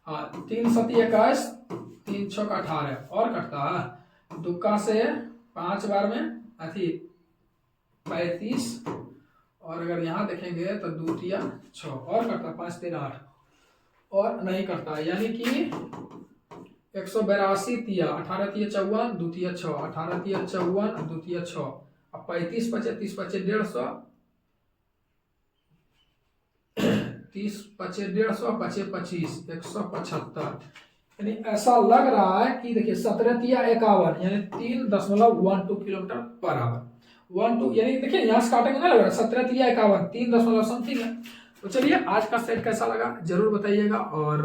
हाँ 3 7 21, 3 6 18 और करता है। दुक्का से 5 बार में अथी 35, और अगर यहाँ देखेंगे तो 2 तिया 6 और करता, 5 3 8 और नहीं करता, यानी कि 182 तिया 18 तिया 54, 2 तिया 6, 18 तिया 54, 2 तिया 6, अब 35 बचे, 30 बचे 150, 30 बचे 150, बचे 25, 175। यानी ऐसा लग रहा है कि देखिए 17 तिया 51 यानी 3.12 किलोमीटर पर आवर। 12 यानी देखिए यहाँ से काटेंगे ना, लग रहा है 17 तिया 51 3 दशमलव समथिंग है। तो चलिए आज का सेट कैसा लगा जरूर बताइएगा और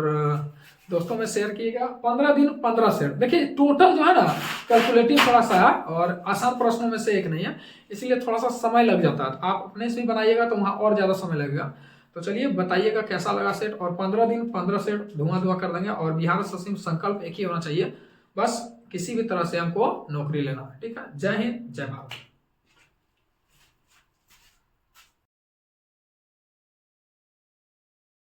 दोस्तों में शेयर कीजिएगा। 15 दिन 15 सेट, देखिए टोटल जो है ना कैलकुलेटिव थोड़ा सा है और आसान प्रश्नों में से एक नहीं है, इसलिए थोड़ा सा समय लग जाता है। आप अपने से भी बनाइएगा तो वहाँ और ज़्यादा समय लगेगा। तो चलिए बताइएगा कैसा लगा सेट, और 15 दिन 15 सेट धुआं कर देंगे। और बिहार सचिव संकल्प एक ही होना चाहिए, बस किसी भी तरह से हमको नौकरी लेना है। ठीक है, जय हिंद जय भारत।